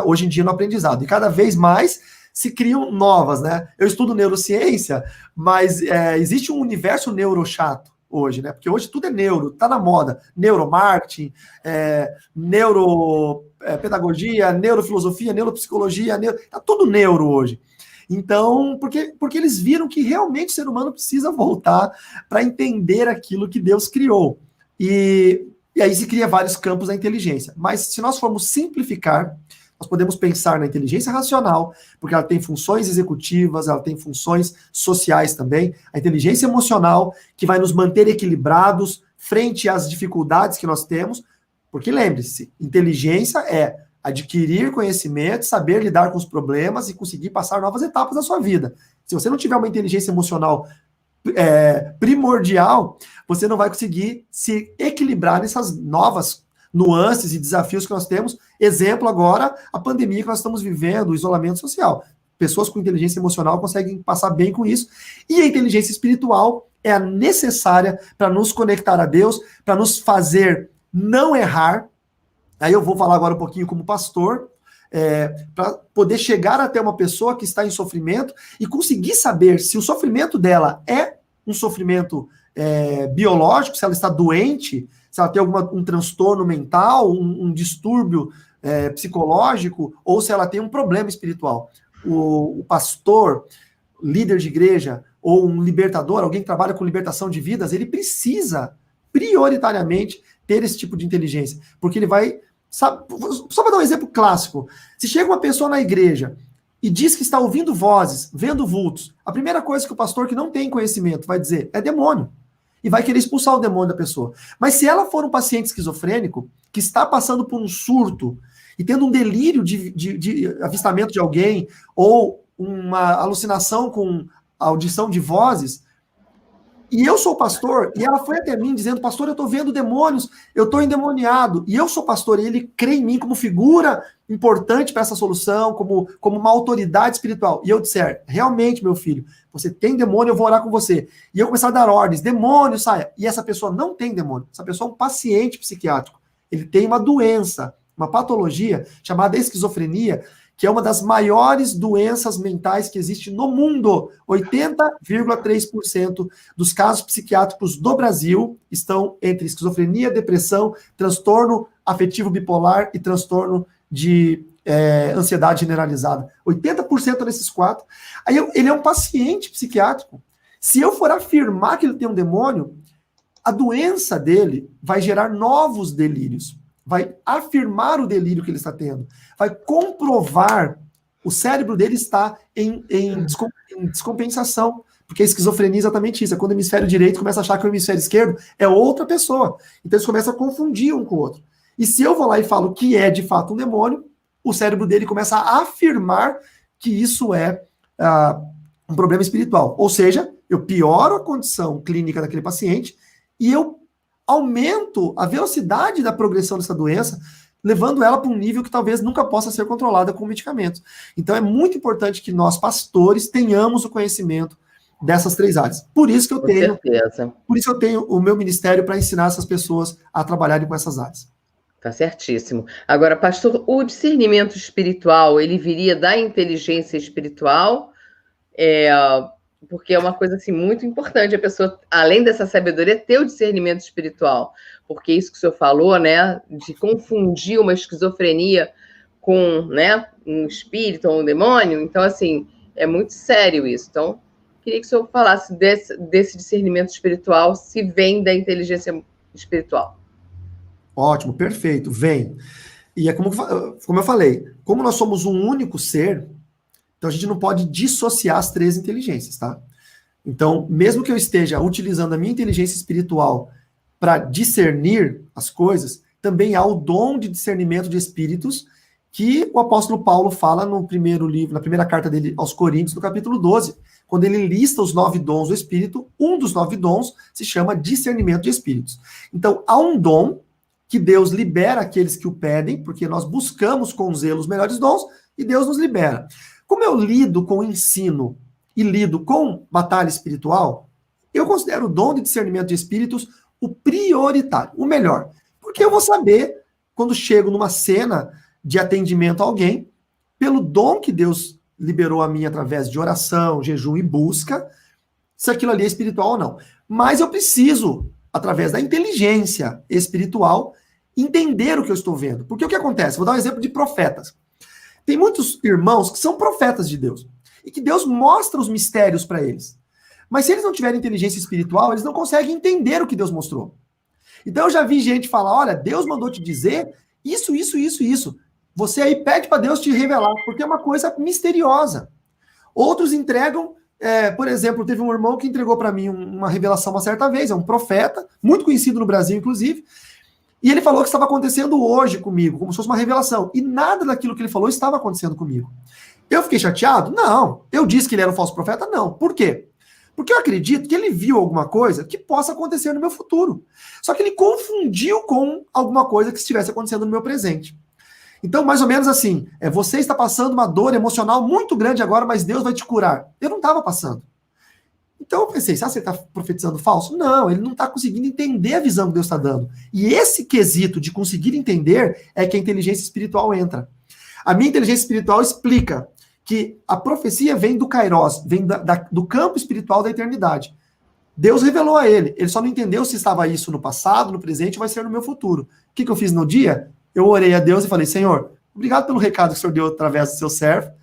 hoje em dia no aprendizado. E cada vez mais se criam novas, né? Eu estudo neurociência, mas existe um universo neurochato hoje, né? Porque hoje tudo é neuro, tá na moda. Neuromarketing, neuropedagogia, neurofilosofia, neuropsicologia, tá tudo neuro hoje. Então, porque eles viram que realmente o ser humano precisa voltar para entender aquilo que Deus criou. E aí se cria vários campos da inteligência. Mas se nós formos simplificar, nós podemos pensar na inteligência racional, porque ela tem funções executivas, ela tem funções sociais também. A inteligência emocional, que vai nos manter equilibrados frente às dificuldades que nós temos. Porque lembre-se, inteligência é adquirir conhecimento, saber lidar com os problemas e conseguir passar novas etapas da sua vida. Se você não tiver uma inteligência emocional primordial, você não vai conseguir se equilibrar nessas novas nuances e desafios que nós temos. Exemplo agora, a pandemia que nós estamos vivendo, o isolamento social. Pessoas com inteligência emocional conseguem passar bem com isso. E a inteligência espiritual é a necessária para nos conectar a Deus, para nos fazer não errar. Aí eu vou falar agora um pouquinho como pastor, para poder chegar até uma pessoa que está em sofrimento e conseguir saber se o sofrimento dela é um sofrimento biológico, se ela está doente, se ela tem um transtorno mental, um distúrbio psicológico, ou se ela tem um problema espiritual. O pastor, líder de igreja, ou um libertador, alguém que trabalha com libertação de vidas, ele precisa, prioritariamente, ter esse tipo de inteligência, porque ele vai... só para dar um exemplo clássico, se chega uma pessoa na igreja e diz que está ouvindo vozes, vendo vultos, a primeira coisa que o pastor que não tem conhecimento vai dizer é demônio. E vai querer expulsar o demônio da pessoa. Mas se ela for um paciente esquizofrênico, que está passando por um surto, e tendo um delírio de avistamento de alguém, ou uma alucinação com a audição de vozes, E eu sou pastor, e ela foi até mim dizendo, pastor, eu estou vendo demônios, eu estou endemoniado, e eu sou pastor, e ele crê em mim como figura importante para essa solução, como uma autoridade espiritual. E eu disser, realmente, meu filho, você tem demônio, eu vou orar com você. E eu começar a dar ordens, demônio, saia. E essa pessoa não tem demônio, essa pessoa é um paciente psiquiátrico. Ele tem uma doença, uma patologia chamada esquizofrenia, que é uma das maiores doenças mentais que existe no mundo. 80,3% dos casos psiquiátricos do Brasil estão entre esquizofrenia, depressão, transtorno afetivo bipolar e transtorno de ansiedade generalizada. 80% desses 4. Aí ele é um paciente psiquiátrico. Se eu for afirmar que ele tem um demônio, a doença dele vai gerar novos delírios. Vai afirmar o delírio que ele está tendo, vai comprovar o cérebro dele está em descompensação, porque a esquizofrenia é exatamente isso, é quando o hemisfério direito começa a achar que o hemisfério esquerdo é outra pessoa, então eles começam a confundir um com o outro. E se eu vou lá e falo que é de fato um demônio, o cérebro dele começa a afirmar que isso é um problema espiritual, ou seja, eu pioro a condição clínica daquele paciente e eu aumento a velocidade da progressão dessa doença, levando ela para um nível que talvez nunca possa ser controlada com medicamentos. Então é muito importante que nós, pastores, tenhamos o conhecimento dessas 3 áreas. Por isso que eu tenho o meu ministério para ensinar essas pessoas a trabalharem com essas áreas. Tá certíssimo. Agora, pastor, o discernimento espiritual, ele viria da inteligência espiritual? Porque é uma coisa assim, muito importante a pessoa, além dessa sabedoria, ter o discernimento espiritual. Porque isso que o senhor falou, né, de confundir uma esquizofrenia com, né, um espírito ou um demônio, então, assim, é muito sério isso. Então, queria que o senhor falasse desse discernimento espiritual, se vem da inteligência espiritual. Ótimo, perfeito, vem. E é como eu falei, como nós somos um único ser, então a gente não pode dissociar as 3 inteligências, tá? Então, mesmo que eu esteja utilizando a minha inteligência espiritual para discernir as coisas, também há o dom de discernimento de espíritos que o apóstolo Paulo fala no primeiro livro, na primeira carta dele aos Coríntios, no capítulo 12, quando ele lista os 9 dons do espírito, um dos 9 dons se chama discernimento de espíritos. Então, há um dom que Deus libera aqueles que o pedem, porque nós buscamos com zelo os melhores dons, e Deus nos libera. Como eu lido com o ensino e lido com batalha espiritual, eu considero o dom de discernimento de espíritos o prioritário, o melhor. Porque eu vou saber, quando chego numa cena de atendimento a alguém, pelo dom que Deus liberou a mim através de oração, jejum e busca, se aquilo ali é espiritual ou não. Mas eu preciso, através da inteligência espiritual, entender o que eu estou vendo. Porque o que acontece? Vou dar um exemplo de profetas. Tem muitos irmãos que são profetas de Deus e que Deus mostra os mistérios para eles. Mas se eles não tiverem inteligência espiritual, eles não conseguem entender o que Deus mostrou. Então eu já vi gente falar, olha, Deus mandou te dizer isso, isso, isso, isso. Você aí pede para Deus te revelar, porque é uma coisa misteriosa. Outros entregam, por exemplo, teve um irmão que entregou para mim uma revelação uma certa vez, é um profeta, muito conhecido no Brasil, inclusive, e ele falou que estava acontecendo hoje comigo, como se fosse uma revelação. E nada daquilo que ele falou estava acontecendo comigo. Eu fiquei chateado? Não. Eu disse que ele era um falso profeta? Não. Por quê? Porque eu acredito que ele viu alguma coisa que possa acontecer no meu futuro. Só que ele confundiu com alguma coisa que estivesse acontecendo no meu presente. Então, mais ou menos assim, você está passando uma dor emocional muito grande agora, mas Deus vai te curar. Eu não estava passando. Então eu pensei, você está profetizando falso? Não, ele não está conseguindo entender a visão que Deus está dando. E esse quesito de conseguir entender é que a inteligência espiritual entra. A minha inteligência espiritual explica que a profecia vem do Kairos, vem do campo espiritual da eternidade. Deus revelou a ele só não entendeu se estava isso no passado, no presente, ou vai ser no meu futuro. O que eu fiz no dia? Eu orei a Deus e falei, Senhor, obrigado pelo recado que o Senhor deu através do seu servo.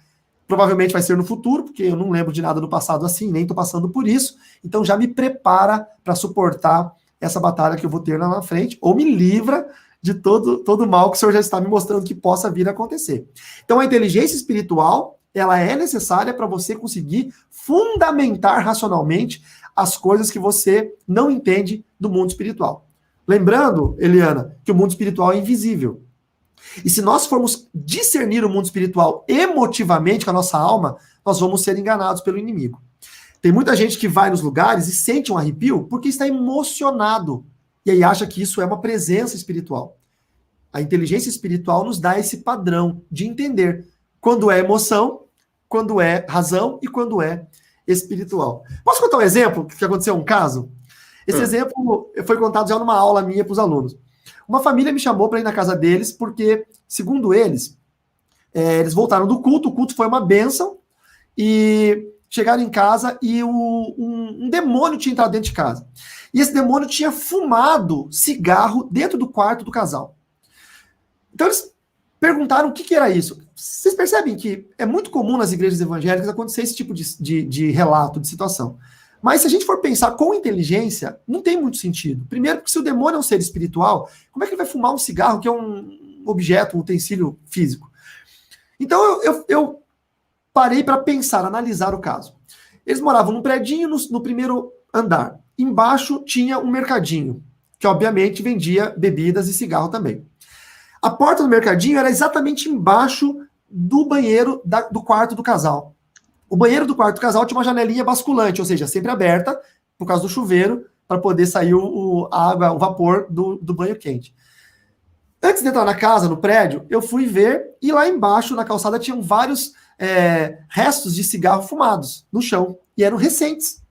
Provavelmente vai ser no futuro, porque eu não lembro de nada do passado assim, nem estou passando por isso. Então já me prepara para suportar essa batalha que eu vou ter lá na frente, ou me livra de todo o mal que o Senhor já está me mostrando que possa vir a acontecer. Então a inteligência espiritual, ela é necessária para você conseguir fundamentar racionalmente as coisas que você não entende do mundo espiritual. Lembrando, Eliana, que o mundo espiritual é invisível. E se nós formos discernir o mundo espiritual emotivamente com a nossa alma, nós vamos ser enganados pelo inimigo. Tem muita gente que vai nos lugares e sente um arrepio porque está emocionado. E aí acha que isso é uma presença espiritual. A inteligência espiritual nos dá esse padrão de entender quando é emoção, quando é razão e quando é espiritual. Posso contar um exemplo que aconteceu um caso? Esse exemplo foi contado já numa aula minha para os alunos. Uma família me chamou para ir na casa deles porque, segundo eles, eles voltaram do culto, o culto foi uma bênção, e chegaram em casa e um demônio tinha entrado dentro de casa. E esse demônio tinha fumado cigarro dentro do quarto do casal. Então eles perguntaram o que era isso. Vocês percebem que é muito comum nas igrejas evangélicas acontecer esse tipo de relato, de situação. Mas se a gente for pensar com inteligência, não tem muito sentido. Primeiro, porque se o demônio é um ser espiritual, como é que ele vai fumar um cigarro que é um objeto, um utensílio físico? Então eu parei para pensar, analisar o caso. Eles moravam num predinho no primeiro andar. Embaixo tinha um mercadinho, que obviamente vendia bebidas e cigarro também. A porta do mercadinho era exatamente embaixo do banheiro do quarto do casal. O banheiro do quarto do casal tinha uma janelinha basculante, ou seja, sempre aberta, por causa do chuveiro, para poder sair a água, o vapor do banho quente. Antes de entrar na casa, no prédio, eu fui ver, e lá embaixo, na calçada, tinham vários restos de cigarro fumados no chão, e eram recentes.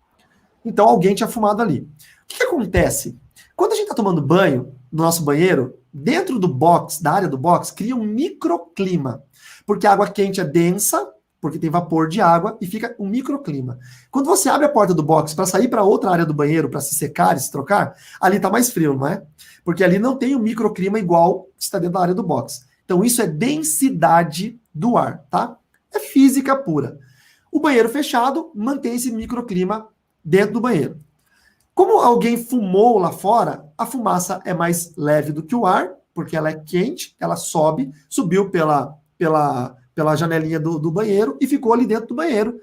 Então, alguém tinha fumado ali. O que acontece? Quando a gente está tomando banho, no nosso banheiro, dentro do box, da área do box, cria um microclima, porque a água quente é densa, porque tem vapor de água, e fica um microclima. Quando você abre a porta do box para sair para outra área do banheiro, para se secar e se trocar, ali está mais frio, não é? Porque ali não tem um microclima igual que está dentro da área do box. Então isso é densidade do ar, tá? É física pura. O banheiro fechado mantém esse microclima dentro do banheiro. Como alguém fumou lá fora, a fumaça é mais leve do que o ar, porque ela é quente, ela subiu pela janelinha do banheiro e ficou ali dentro do banheiro.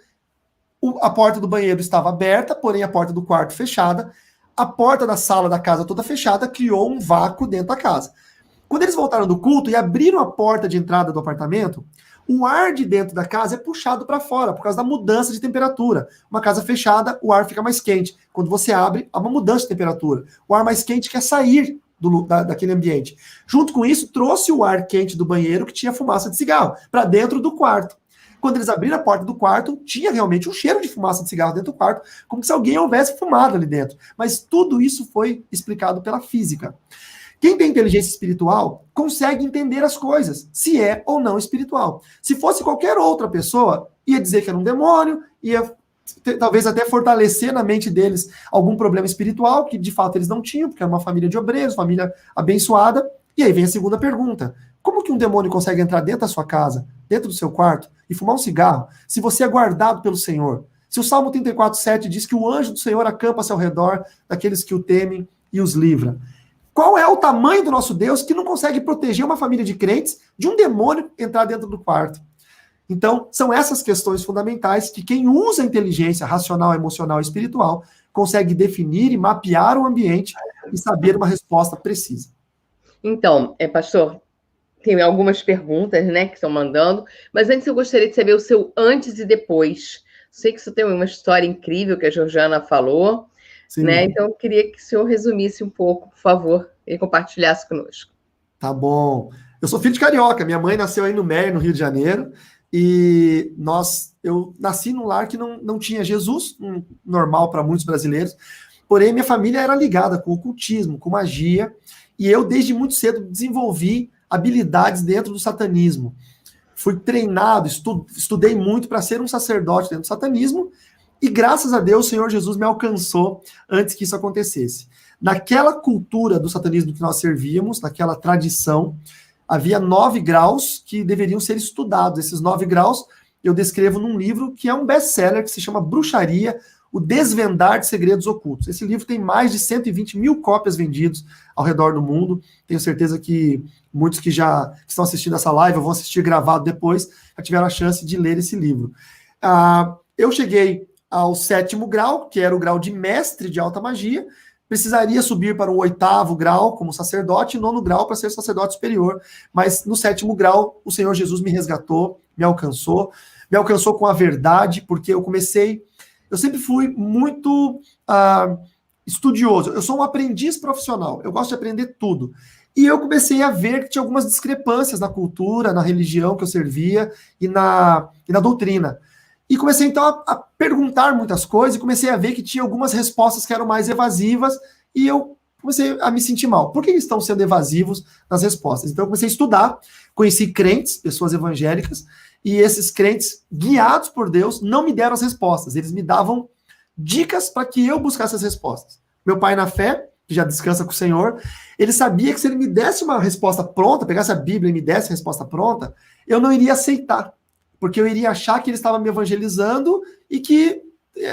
A porta do banheiro estava aberta, porém a porta do quarto fechada. A porta da sala da casa toda fechada criou um vácuo dentro da casa. Quando eles voltaram do culto e abriram a porta de entrada do apartamento, o ar de dentro da casa é puxado para fora, por causa da mudança de temperatura. Uma casa fechada, o ar fica mais quente. Quando você abre, há uma mudança de temperatura. O ar mais quente quer sair daquele ambiente. Junto com isso, trouxe o ar quente do banheiro, que tinha fumaça de cigarro, para dentro do quarto. Quando eles abriram a porta do quarto, tinha realmente um cheiro de fumaça de cigarro dentro do quarto, como se alguém houvesse fumado ali dentro. Mas tudo isso foi explicado pela física. Quem tem inteligência espiritual consegue entender as coisas, se é ou não espiritual. Se fosse qualquer outra pessoa, ia dizer que era um demônio, ia talvez até fortalecer na mente deles algum problema espiritual, que de fato eles não tinham, porque era uma família de obreiros, família abençoada. E aí vem a segunda pergunta. Como que um demônio consegue entrar dentro da sua casa, dentro do seu quarto, e fumar um cigarro, se você é guardado pelo Senhor? Se o Salmo 34:7 diz que o anjo do Senhor acampa-se ao redor daqueles que o temem e os livra. Qual é o tamanho do nosso Deus que não consegue proteger uma família de crentes de um demônio entrar dentro do quarto? Então, são essas questões fundamentais que quem usa a inteligência racional, emocional e espiritual consegue definir e mapear o ambiente e saber uma resposta precisa. Então, pastor, tem algumas perguntas, né, que estão mandando, mas antes eu gostaria de saber o seu antes e depois. Sei que você tem uma história incrível que a Georgiana falou, Sim. né? Então, eu queria que o senhor resumisse um pouco, por favor, e compartilhasse conosco. Tá bom. Eu sou filho de carioca. Minha mãe nasceu aí no Meia, no Rio de Janeiro. E eu nasci num lar que não tinha Jesus, normal para muitos brasileiros. Porém, minha família era ligada com ocultismo, com magia. E eu, desde muito cedo, desenvolvi habilidades dentro do satanismo. Fui treinado, estudei muito para ser um sacerdote dentro do satanismo. E graças a Deus, o Senhor Jesus me alcançou antes que isso acontecesse. Naquela cultura do satanismo que nós servíamos, naquela tradição, havia 9 graus que deveriam ser estudados. Esses 9 graus eu descrevo num livro que é um best-seller, que se chama Bruxaria, o Desvendar de Segredos Ocultos. Esse livro tem mais de 120 mil cópias vendidas ao redor do mundo. Tenho certeza que muitos que estão assistindo essa live, ou vão assistir gravado depois, já tiveram a chance de ler esse livro. Eu cheguei ao 7º grau, que era o grau de mestre de alta magia, precisaria subir para o 8º grau como sacerdote, e 9º grau para ser sacerdote superior, mas no 7º grau o Senhor Jesus me resgatou, me alcançou com a verdade, porque eu eu sempre fui muito estudioso. Eu sou um aprendiz profissional. Eu gosto de aprender tudo. E eu comecei a ver que tinha algumas discrepâncias na cultura, na religião que eu servia e na doutrina. E comecei, então, a perguntar muitas coisas e comecei a ver que tinha algumas respostas que eram mais evasivas e eu comecei a me sentir mal. Por que eles estão sendo evasivos nas respostas? Então, eu comecei a estudar, conheci crentes, pessoas evangélicas, e esses crentes, guiados por Deus, não me deram as respostas. Eles me davam dicas para que eu buscasse as respostas. Meu pai na fé, que já descansa com o Senhor, ele sabia que se ele me desse uma resposta pronta, pegasse a Bíblia e me desse a resposta pronta, eu não iria aceitar, porque eu iria achar que ele estava me evangelizando e que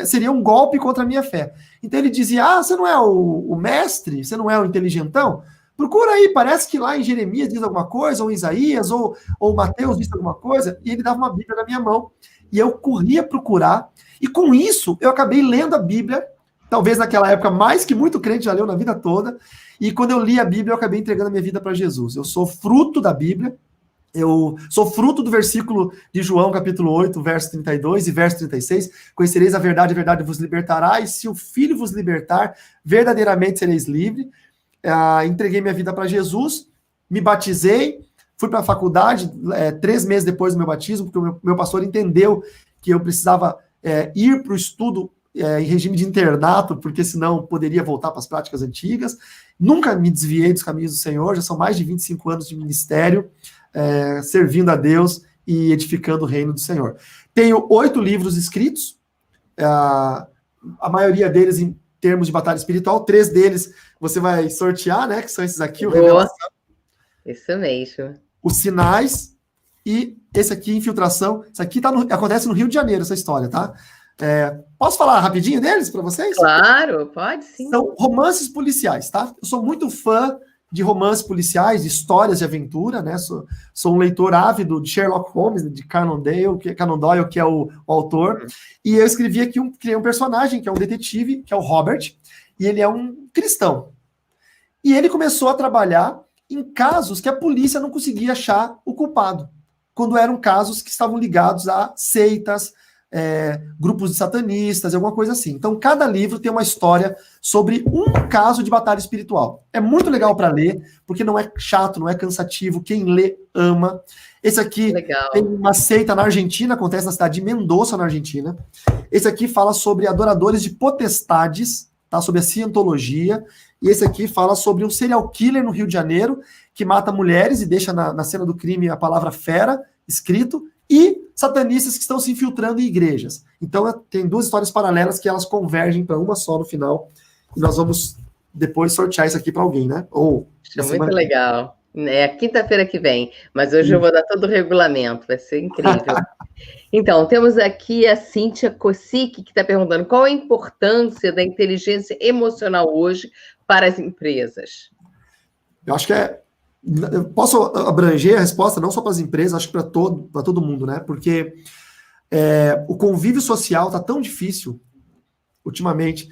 seria um golpe contra a minha fé. Então ele dizia, você não é o mestre? Você não é o inteligentão? Procura aí, parece que lá em Jeremias diz alguma coisa, ou em Isaías, ou Mateus diz alguma coisa, e ele dava uma Bíblia na minha mão, e eu corria procurar, e com isso eu acabei lendo a Bíblia, talvez naquela época mais que muito crente já leu na vida toda, e quando eu li a Bíblia eu acabei entregando a minha vida para Jesus. Eu sou fruto da Bíblia, eu sou fruto do versículo de João, capítulo 8, verso 32 e verso 36, conhecereis a verdade vos libertará, e se o Filho vos libertar, verdadeiramente sereis livres. Entreguei minha vida para Jesus, me batizei, fui para a faculdade 3 meses depois do meu batismo, porque o meu pastor entendeu que eu precisava ir para o estudo em regime de internato, porque senão poderia voltar para as práticas antigas. Nunca me desviei dos caminhos do Senhor, já são mais de 25 anos de ministério, servindo a Deus e edificando o reino do Senhor. Tenho 8 livros escritos, a maioria deles em termos de batalha espiritual, 3 deles você vai sortear, né, que são esses aqui, o Revelação. Isso mesmo. Os Sinais e esse aqui, Infiltração. Isso aqui acontece no Rio de Janeiro, essa história, tá? Posso falar rapidinho deles para vocês? Claro, pode sim. São romances policiais, tá? Eu sou muito fã de romances policiais, de histórias de aventura, né? Sou um leitor ávido de Sherlock Holmes, de Conan Doyle, que é o autor. E eu escrevi aqui, criei um personagem, que é um detetive, que é o Robert, e ele é um cristão. E ele começou a trabalhar em casos que a polícia não conseguia achar o culpado, quando eram casos que estavam ligados a seitas, grupos de satanistas, alguma coisa assim. Então, cada livro tem uma história sobre um caso de batalha espiritual. É muito legal para ler, porque não é chato, não é cansativo. Quem lê, ama. Esse aqui tem uma seita na Argentina, acontece na cidade de Mendoza, na Argentina. Esse aqui fala sobre adoradores de potestades, tá? Sobre a cientologia. E esse aqui fala sobre um serial killer no Rio de Janeiro, que mata mulheres e deixa na cena do crime a palavra fera, escrito, e satanistas que estão se infiltrando em igrejas. Então, tem 2 histórias paralelas que elas convergem para uma só no final. E nós vamos depois sortear isso aqui para alguém, né? Muito legal. É quinta-feira que vem, mas hoje eu vou dar todo o regulamento, vai ser incrível. Então, temos aqui a Cíntia Kosick, que está perguntando qual a importância da inteligência emocional hoje para as empresas. Eu acho que eu posso abranger a resposta não só para as empresas, acho que para todo mundo, né? Porque o convívio social está tão difícil ultimamente.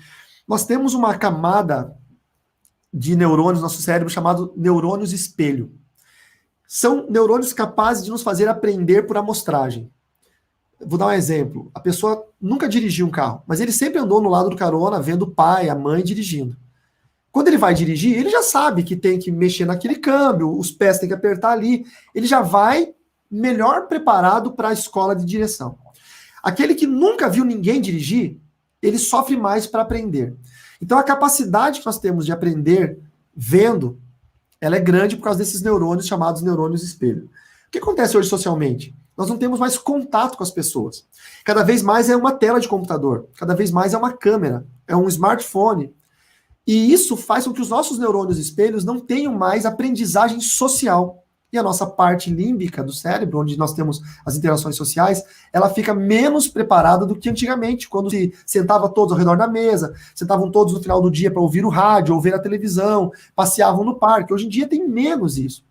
Nós temos uma camada de neurônios no nosso cérebro chamado neurônios espelho. São neurônios capazes de nos fazer aprender por amostragem. Vou dar um exemplo. A pessoa nunca dirigiu um carro, mas ele sempre andou no lado do carona, vendo o pai, a mãe dirigindo. Quando ele vai dirigir, ele já sabe que tem que mexer naquele câmbio, os pés tem que apertar ali. Ele já vai melhor preparado para a escola de direção. Aquele que nunca viu ninguém dirigir, ele sofre mais para aprender. Então, a capacidade que nós temos de aprender vendo, ela é grande por causa desses neurônios chamados neurônios espelho. O que acontece hoje socialmente? Nós não temos mais contato com as pessoas. Cada vez mais é uma tela de computador, cada vez mais é uma câmera, é um smartphone. E isso faz com que os nossos neurônios espelhos não tenham mais aprendizagem social. E a nossa parte límbica do cérebro, onde nós temos as interações sociais, ela fica menos preparada do que antigamente, quando se sentava todos ao redor da mesa, sentavam todos no final do dia para ouvir o rádio, ou ver a televisão, passeavam no parque. Hoje em dia tem menos isso.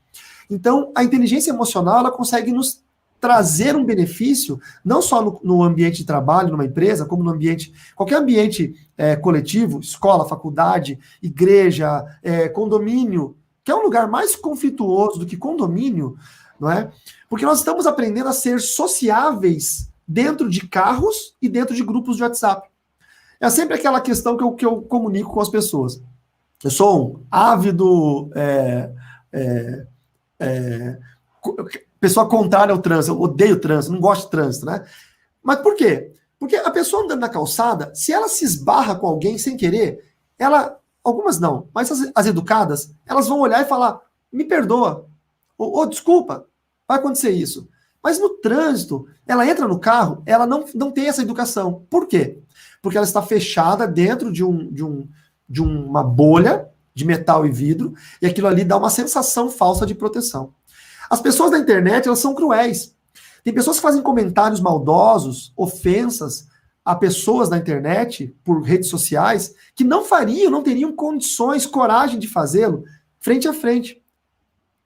Então, a inteligência emocional, ela consegue nos trazer um benefício, não só no ambiente de trabalho, numa empresa, como no ambiente, qualquer ambiente coletivo, escola, faculdade, igreja, condomínio, que é um lugar mais conflituoso do que condomínio, não é? Porque nós estamos aprendendo a ser sociáveis dentro de carros e dentro de grupos de WhatsApp. É sempre aquela questão que eu comunico com as pessoas. Eu sou um ávido pessoa contrária ao trânsito, eu odeio trânsito, não gosto de trânsito, né? Mas por quê? Porque a pessoa andando na calçada, se ela se esbarra com alguém sem querer, algumas não, mas as educadas, elas vão olhar e falar, me perdoa, ou desculpa, vai acontecer isso. Mas no trânsito, ela entra no carro, ela não tem essa educação. Por quê? Porque ela está fechada dentro de uma bolha de metal e vidro, e aquilo ali dá uma sensação falsa de proteção. As pessoas da internet, elas são cruéis. Tem pessoas que fazem comentários maldosos, ofensas a pessoas na internet, por redes sociais, que não teriam condições, coragem de fazê-lo frente a frente.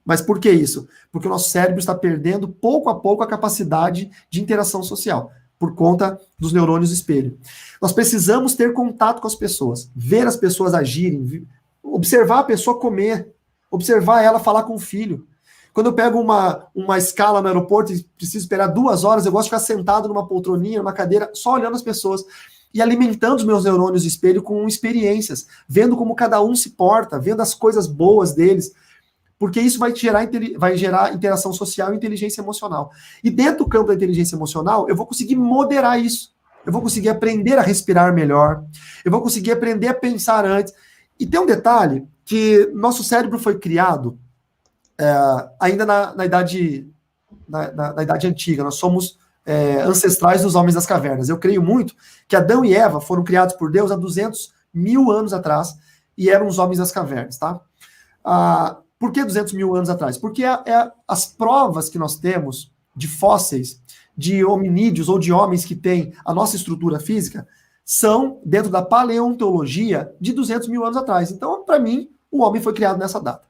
Mas por que isso? Porque o nosso cérebro está perdendo, pouco a pouco, a capacidade de interação social, por conta dos neurônios espelho. Nós precisamos ter contato com as pessoas, ver as pessoas agirem, observar a pessoa comer, observar ela falar com o filho. Quando eu pego uma escala no aeroporto e preciso esperar 2 horas, eu gosto de ficar sentado numa poltroninha, numa cadeira, só olhando as pessoas e alimentando os meus neurônios de espelho com experiências, vendo como cada um se porta, vendo as coisas boas deles, porque isso vai gerar interação social e inteligência emocional. E dentro do campo da inteligência emocional, eu vou conseguir moderar isso. Eu vou conseguir aprender a respirar melhor, eu vou conseguir aprender a pensar antes. E tem um detalhe, que nosso cérebro foi criado ainda na idade antiga. Nós somos ancestrais dos homens das cavernas. Eu creio muito que Adão e Eva foram criados por Deus há 200 mil anos atrás e eram os homens das cavernas, tá? Por que 200 mil anos atrás? Porque as provas que nós temos de fósseis, de hominídeos ou de homens que têm a nossa estrutura física, são, dentro da paleontologia, de 200 mil anos atrás. Então, para mim, o homem foi criado nessa data.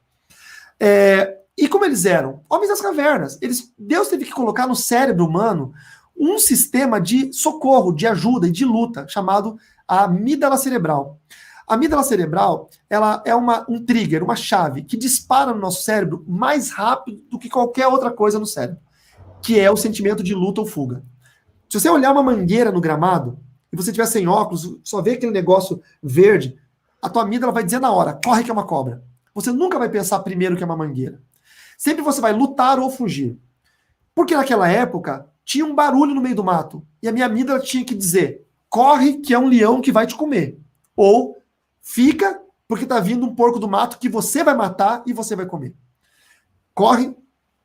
E como eles eram? Homens das cavernas. Deus teve que colocar no cérebro humano um sistema de socorro, de ajuda e de luta, chamado a amígdala cerebral. A amígdala cerebral, ela é um trigger, uma chave, que dispara no nosso cérebro mais rápido do que qualquer outra coisa no cérebro, que é o sentimento de luta ou fuga. Se você olhar uma mangueira no gramado, e você estiver sem óculos, só vê aquele negócio verde, a tua amígdala vai dizer na hora, corre que é uma cobra. Você nunca vai pensar primeiro que é uma mangueira. Sempre você vai lutar ou fugir. Porque naquela época, tinha um barulho no meio do mato, e a minha amígdala tinha que dizer, corre que é um leão que vai te comer. Ou, fica, porque tá vindo um porco do mato que você vai matar e você vai comer. Corre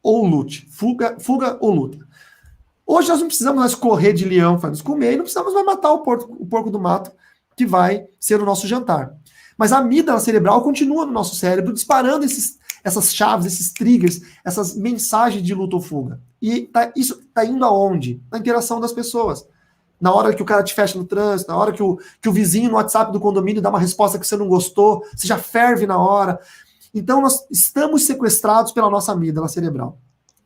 ou lute. Fuga ou luta. Hoje nós não precisamos mais correr de leão para nos comer, e não precisamos mais matar o porco do mato, que vai ser o nosso jantar. Mas a amígdala cerebral continua no nosso cérebro, disparando essas chaves, esses triggers, essas mensagens de luta ou fuga. E isso está indo aonde? Na interação das pessoas. Na hora que o cara te fecha no trânsito, na hora que o vizinho no WhatsApp do condomínio dá uma resposta que você não gostou, você já ferve na hora. Então nós estamos sequestrados pela nossa amígdala cerebral.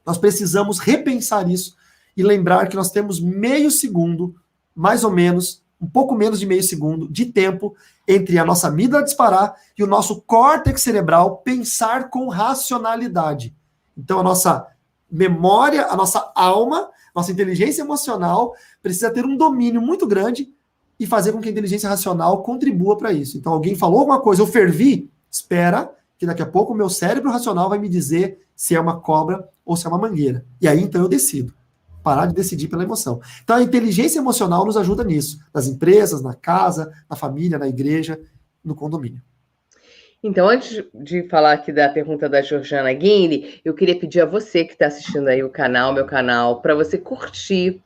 Nós precisamos repensar isso e lembrar que nós temos meio segundo, mais ou menos, um pouco menos de meio segundo de tempo entre a nossa amígdala disparar e o nosso córtex cerebral pensar com racionalidade. Então a nossa memória, a nossa alma, nossa inteligência emocional precisa ter um domínio muito grande e fazer com que a inteligência racional contribua para isso. Então alguém falou alguma coisa, eu fervi, espera que daqui a pouco o meu cérebro racional vai me dizer se é uma cobra ou se é uma mangueira. E aí então eu decido. Parar de decidir pela emoção. Então a inteligência emocional nos ajuda nisso, nas empresas, na casa, na família, na igreja, no condomínio. Então, antes de falar aqui da pergunta da Georgiana Guini, eu queria pedir a você que está assistindo aí o canal, meu canal, para você curtir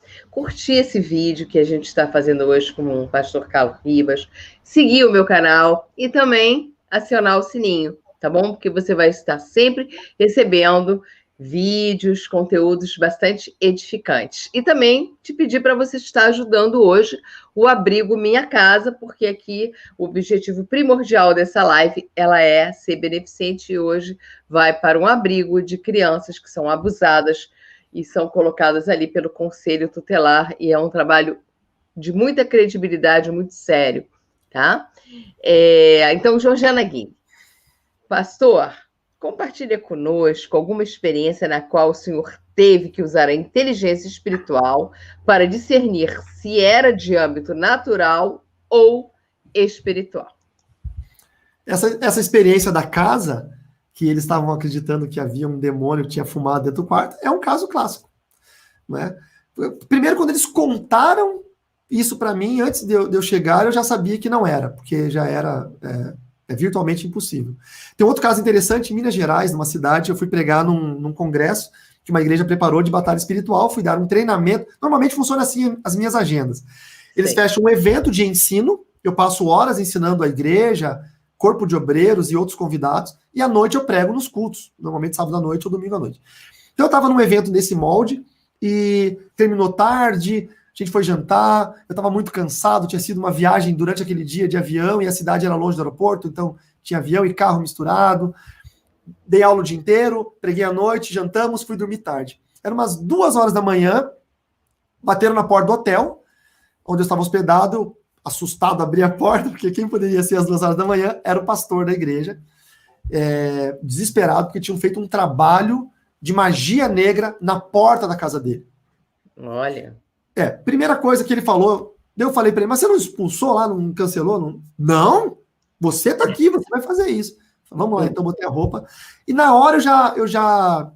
esse vídeo que a gente está fazendo hoje com o pastor Carlos Ribas, seguir o meu canal e também acionar o sininho, tá bom? Porque você vai estar sempre recebendo vídeos, conteúdos bastante edificantes. E também te pedir para você estar ajudando hoje o Abrigo Minha Casa, porque aqui o objetivo primordial dessa live, ela é ser beneficente e hoje vai para um abrigo de crianças que são abusadas e são colocadas ali pelo Conselho Tutelar, e é um trabalho de muita credibilidade, muito sério, tá? Então, Georgiana Guini, pastor, compartilha conosco alguma experiência na qual o senhor teve que usar a inteligência espiritual para discernir se era de âmbito natural ou espiritual. Essa experiência da casa, que eles estavam acreditando que havia um demônio que tinha fumado dentro do quarto, é um caso clássico. Né? Primeiro, quando eles contaram isso para mim, antes de eu chegar, eu já sabia que não era, porque já era virtualmente impossível. Tem outro caso interessante, em Minas Gerais, numa cidade, eu fui pregar num congresso que uma igreja preparou de batalha espiritual, fui dar um treinamento. Normalmente funciona assim as minhas agendas. Eles fecham um evento de ensino, eu passo horas ensinando a igreja, corpo de obreiros e outros convidados, e à noite eu prego nos cultos, normalmente sábado à noite ou domingo à noite. Então eu estava num evento nesse molde, e terminou tarde, a gente foi jantar, eu estava muito cansado, tinha sido uma viagem durante aquele dia de avião, e a cidade era longe do aeroporto, então tinha avião e carro misturado, dei aula o dia inteiro, preguei à noite, jantamos, fui dormir tarde. Eram umas 2 horas da manhã, bateram na porta do hotel, onde eu estava hospedado, eu, assustado, abri a porta, porque quem poderia ser às 2 horas da manhã era o pastor da igreja, desesperado, porque tinham feito um trabalho de magia negra na porta da casa dele. Olha. Primeira coisa que ele falou, eu falei para ele, mas você não expulsou lá, não cancelou? Não, você tá aqui, você vai fazer isso. Vamos lá, então botei a roupa. E na hora eu já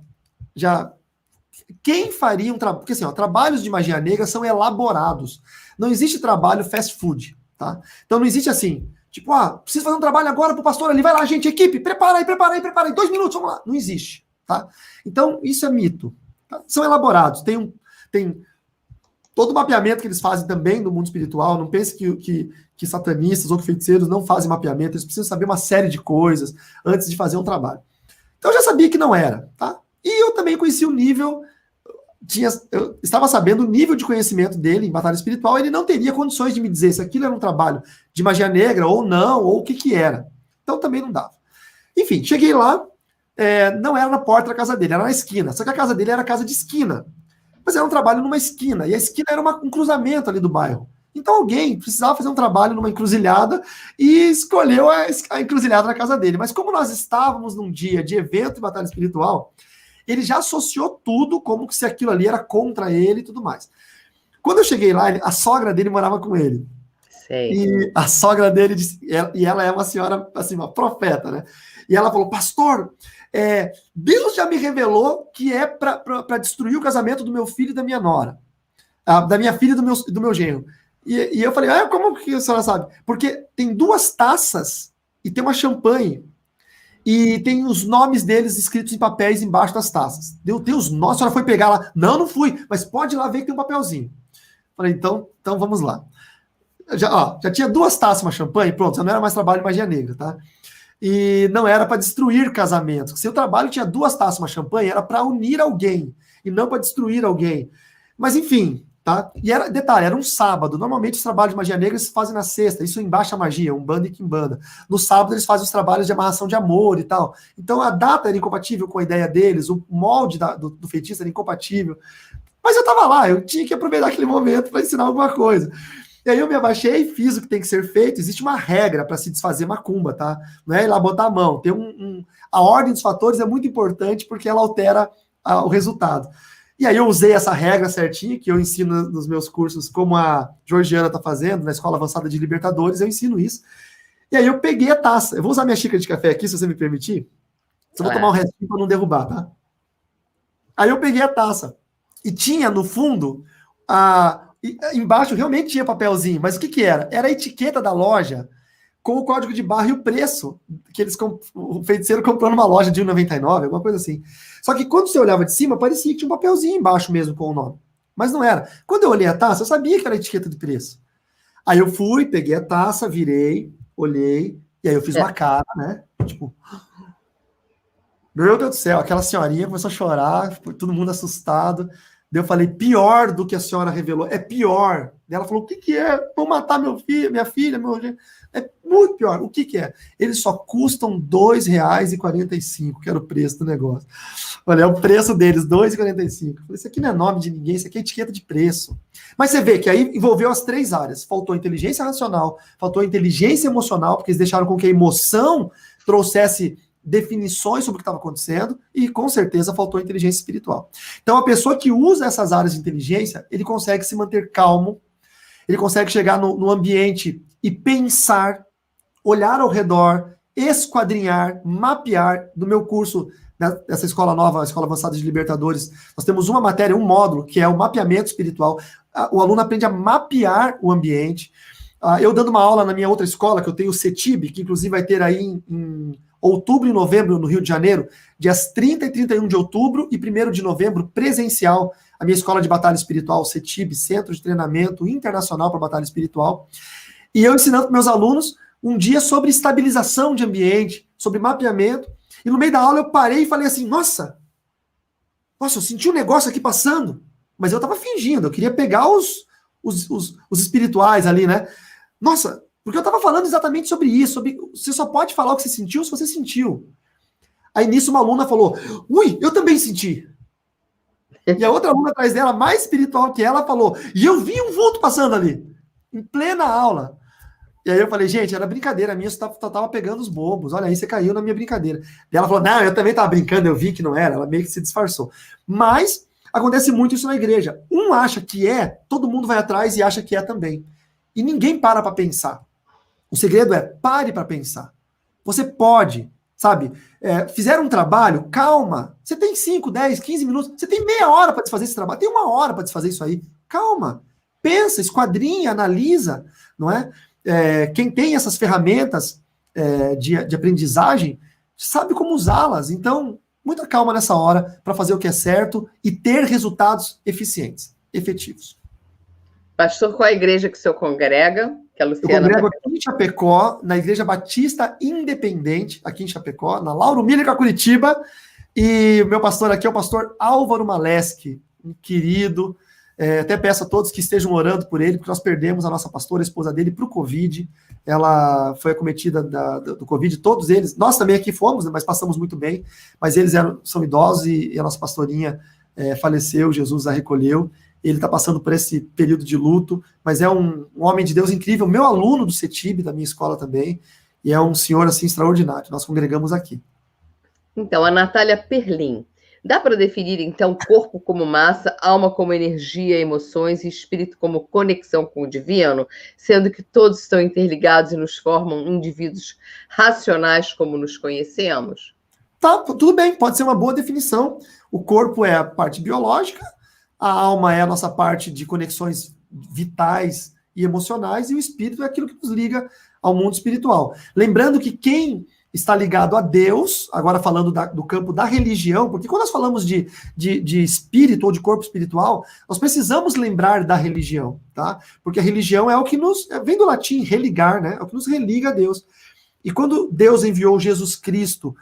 quem faria um trabalho? Porque assim, trabalhos de magia negra são elaborados. Não existe trabalho fast food, tá? Então não existe assim, tipo, preciso fazer um trabalho agora pro pastor ali, vai lá, gente, equipe, prepara aí, 2 minutos, vamos lá. Não existe, tá? Então isso é mito. Tá? São elaborados, tem todo o mapeamento que eles fazem também no mundo espiritual. Não pense que satanistas ou que feiticeiros não fazem mapeamento, eles precisam saber uma série de coisas antes de fazer um trabalho. Então eu já sabia que não era, tá? E eu também conheci o nível, eu estava sabendo o nível de conhecimento dele em batalha espiritual, ele não teria condições de me dizer se aquilo era um trabalho de magia negra ou não, ou o que era. Então também não dava. Enfim, cheguei lá, não era na porta da casa dele, era na esquina, só que a casa dele era casa de esquina. Mas era um trabalho numa esquina, e a esquina era um cruzamento ali do bairro. Então alguém precisava fazer um trabalho numa encruzilhada e escolheu a encruzilhada na casa dele. Mas como nós estávamos num dia de evento e batalha espiritual, ele já associou tudo como se aquilo ali era contra ele e tudo mais. Quando eu cheguei lá, a sogra dele morava com ele. Sei. E a sogra dele disse, e ela é uma senhora, assim, uma profeta, né? E ela falou, pastor, Deus já me revelou que é para destruir o casamento do meu filho e da minha nora. Da minha filha e do meu genro. E eu falei, como que a senhora sabe? Porque tem 2 taças e tem uma champanhe. E tem os nomes deles escritos em papéis embaixo das taças. Deu Deus, nossa, a senhora foi pegar lá. Não fui, mas pode ir lá ver que tem um papelzinho. Falei, então vamos lá. Já tinha 2 taças, uma champanhe, pronto, já não era mais trabalho de magia negra, tá? E não era para destruir casamentos. Se o trabalho tinha 2 taças, uma champanhe, era para unir alguém, e não para destruir alguém. Mas enfim, tá? E era um sábado. Normalmente os trabalhos de magia negra se fazem na sexta, isso em baixa magia, umbanda e quimbanda. No sábado eles fazem os trabalhos de amarração de amor e tal. Então a data era incompatível com a ideia deles, o molde do feitiço era incompatível. Mas eu estava lá, eu tinha que aproveitar aquele momento para ensinar alguma coisa. E aí eu me abaixei, fiz o que tem que ser feito. Existe uma regra para se desfazer macumba, tá? Não é ir lá botar a mão. Tem a ordem dos fatores é muito importante porque ela altera o resultado. E aí eu usei essa regra certinha, que eu ensino nos meus cursos, como a Georgiana está fazendo, na Escola Avançada de Libertadores, eu ensino isso. E aí eu peguei a taça. Eu vou usar minha xícara de café aqui, se você me permitir. Só vou tomar um restinho para não derrubar, tá? Aí eu peguei a taça. E tinha, no fundo, embaixo realmente tinha papelzinho, mas o que era? Era a etiqueta da loja com o código de barra e o preço que o feiticeiro comprou numa loja de R$1,99, alguma coisa assim. Só que quando você olhava de cima, parecia que tinha um papelzinho embaixo mesmo com o nome. Mas não era. Quando eu olhei a taça, eu sabia que era a etiqueta de preço. Aí eu fui, peguei a taça, virei, olhei, e aí eu fiz uma cara, né? Tipo, meu Deus do céu, aquela senhorinha começou a chorar, todo mundo assustado. Daí eu falei, pior do que a senhora revelou, é pior. Daí ela falou, o que é? Vou matar meu filho, minha filha, é muito pior. O que é? Eles só custam R$2,45, que era o preço do negócio. Olha, é o preço deles, R$2,45. Falei, isso aqui não é nome de ninguém, isso aqui é etiqueta de preço. Mas você vê que aí envolveu as 3 áreas. Faltou inteligência racional, faltou inteligência emocional, porque eles deixaram com que a emoção trouxesse definições sobre o que estava acontecendo, e com certeza faltou inteligência espiritual. Então a pessoa que usa essas áreas de inteligência, ele consegue se manter calmo, ele consegue chegar no ambiente e pensar, olhar ao redor, esquadrinhar, mapear. Do meu curso, dessa escola nova, a Escola Avançada de Libertadores, nós temos uma matéria, um módulo, que é o mapeamento espiritual. O aluno aprende a mapear o ambiente. Eu dando uma aula na minha outra escola, que eu tenho o CETIB, que inclusive vai ter aí em outubro e novembro no Rio de Janeiro, dias 30 e 31 de outubro e 1º de novembro, presencial, a minha escola de batalha espiritual, CETIB, Centro de Treinamento Internacional para Batalha Espiritual. E eu ensinando para meus alunos um dia sobre estabilização de ambiente, sobre mapeamento. E no meio da aula eu parei e falei assim, nossa, eu senti um negócio aqui passando, mas eu estava fingindo, eu queria pegar os espirituais ali, né? Nossa, porque eu estava falando exatamente sobre isso, você só pode falar o que você sentiu se você sentiu. Aí nisso uma aluna falou, ui, eu também senti. E a outra aluna atrás dela, mais espiritual que ela, falou, e eu vi um vulto passando ali, em plena aula. E aí eu falei, gente, era brincadeira minha, você tava pegando os bobos, olha aí, você caiu na minha brincadeira. E ela falou, não, eu também tava brincando, eu vi que não era, ela meio que se disfarçou. Mas acontece muito isso na igreja. Um acha que é, todo mundo vai atrás e acha que é também. E ninguém para pensar. O segredo é, pare para pensar. Você pode, sabe, fizeram um trabalho, calma, você tem 5, 10, 15 minutos, você tem meia hora para desfazer esse trabalho, tem 1 hora para desfazer isso aí, calma, pensa, esquadrinha, analisa, não é? Quem tem essas ferramentas de aprendizagem sabe como usá-las. Então, muita calma nessa hora para fazer o que é certo e ter resultados eficientes, efetivos. Pastor, qual a igreja que o senhor congrega? Que a Luciana eu congrego aqui em Chapecó, na Igreja Batista Independente, aqui em Chapecó, na Lauro Miller, Curitiba. E o meu pastor aqui é o pastor Álvaro Maleski, um querido. Até peço a todos que estejam orando por ele, porque nós perdemos a nossa pastora, a esposa dele, para o Covid. Ela foi acometida do Covid, todos eles. Nós também aqui fomos, mas passamos muito bem. Mas eles são idosos e a nossa pastorinha faleceu, Jesus a recolheu. Ele está passando por esse período de luto, mas é um homem de Deus incrível, meu aluno do CETIB, da minha escola também, e é um senhor assim extraordinário. Nós congregamos aqui. Então, a Natália Perlin. Dá para definir, então, corpo como massa, alma como energia, emoções e espírito como conexão com o divino, sendo que todos estão interligados e nos formam indivíduos racionais como nos conhecemos? Tá, tudo bem, pode ser uma boa definição. O corpo é a parte biológica, a alma é a nossa parte de conexões vitais e emocionais, e o espírito é aquilo que nos liga ao mundo espiritual. Lembrando que quem está ligado a Deus, agora falando do campo da religião, porque quando nós falamos de espírito ou de corpo espiritual, nós precisamos lembrar da religião, tá? Porque a religião é o que vem do latim, religar, né? É o que nos religa a Deus. E quando Deus enviou Jesus Cristo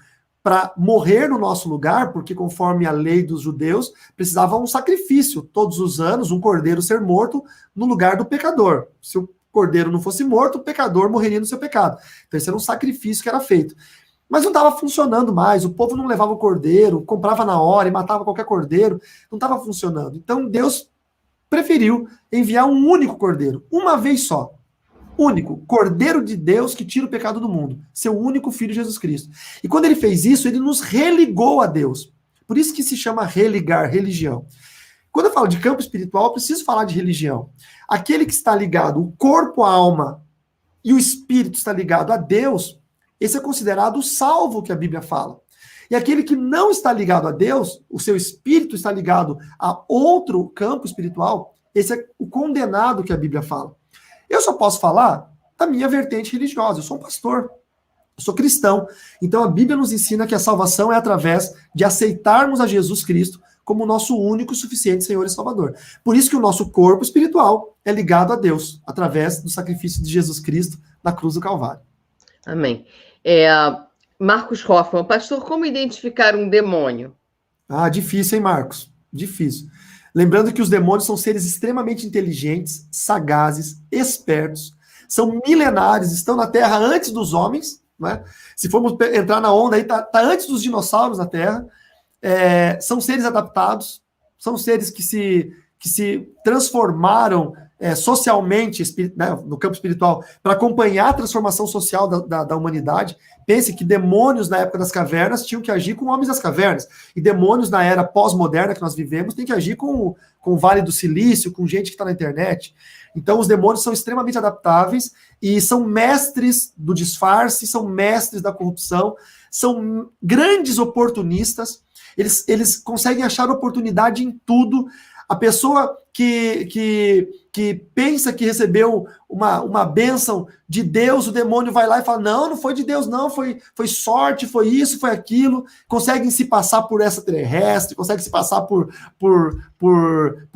para morrer no nosso lugar, porque conforme a lei dos judeus, precisava um sacrifício, todos os anos, um cordeiro ser morto no lugar do pecador. Se o cordeiro não fosse morto, o pecador morreria no seu pecado. Então esse era um sacrifício que era feito. Mas não estava funcionando mais, o povo não levava o cordeiro, comprava na hora e matava qualquer cordeiro, não estava funcionando. Então Deus preferiu enviar um único cordeiro, uma vez só. Único, Cordeiro de Deus que tira o pecado do mundo, seu único filho Jesus Cristo. E quando ele fez isso, ele nos religou a Deus. Por isso que se chama religar, religião. Quando eu falo de campo espiritual, eu preciso falar de religião. Aquele que está ligado, o corpo, a alma e o espírito está ligado a Deus, esse é considerado o salvo que a Bíblia fala. E aquele que não está ligado a Deus, o seu espírito está ligado a outro campo espiritual, esse é o condenado que a Bíblia fala. Eu só posso falar da minha vertente religiosa. Eu sou um pastor, eu sou cristão. Então a Bíblia nos ensina que a salvação é através de aceitarmos a Jesus Cristo como o nosso único e suficiente Senhor e Salvador. Por isso que o nosso corpo espiritual é ligado a Deus, através do sacrifício de Jesus Cristo na cruz do Calvário. Amém. Marcos Hoffman, pastor, como identificar um demônio? Difícil, hein, Marcos? Difícil. Lembrando que os demônios são seres extremamente inteligentes, sagazes, espertos, são milenares, estão na Terra antes dos homens, né? Se formos entrar na onda aí, tá antes dos dinossauros na Terra. São seres adaptados, são seres que que se transformaram socialmente, né, no campo espiritual, para acompanhar a transformação social da humanidade. Pense que demônios na época das cavernas tinham que agir com homens das cavernas, e demônios na era pós-moderna que nós vivemos têm que agir com o Vale do Silício, com gente que está na internet. Então, os demônios são extremamente adaptáveis e são mestres do disfarce, são mestres da corrupção, são grandes oportunistas, eles conseguem achar oportunidade em tudo. A pessoa que pensa que recebeu uma bênção de Deus, o demônio vai lá e fala, não foi de Deus, não, foi sorte, foi isso, foi aquilo. Conseguem se passar por extraterrestre, conseguem se passar por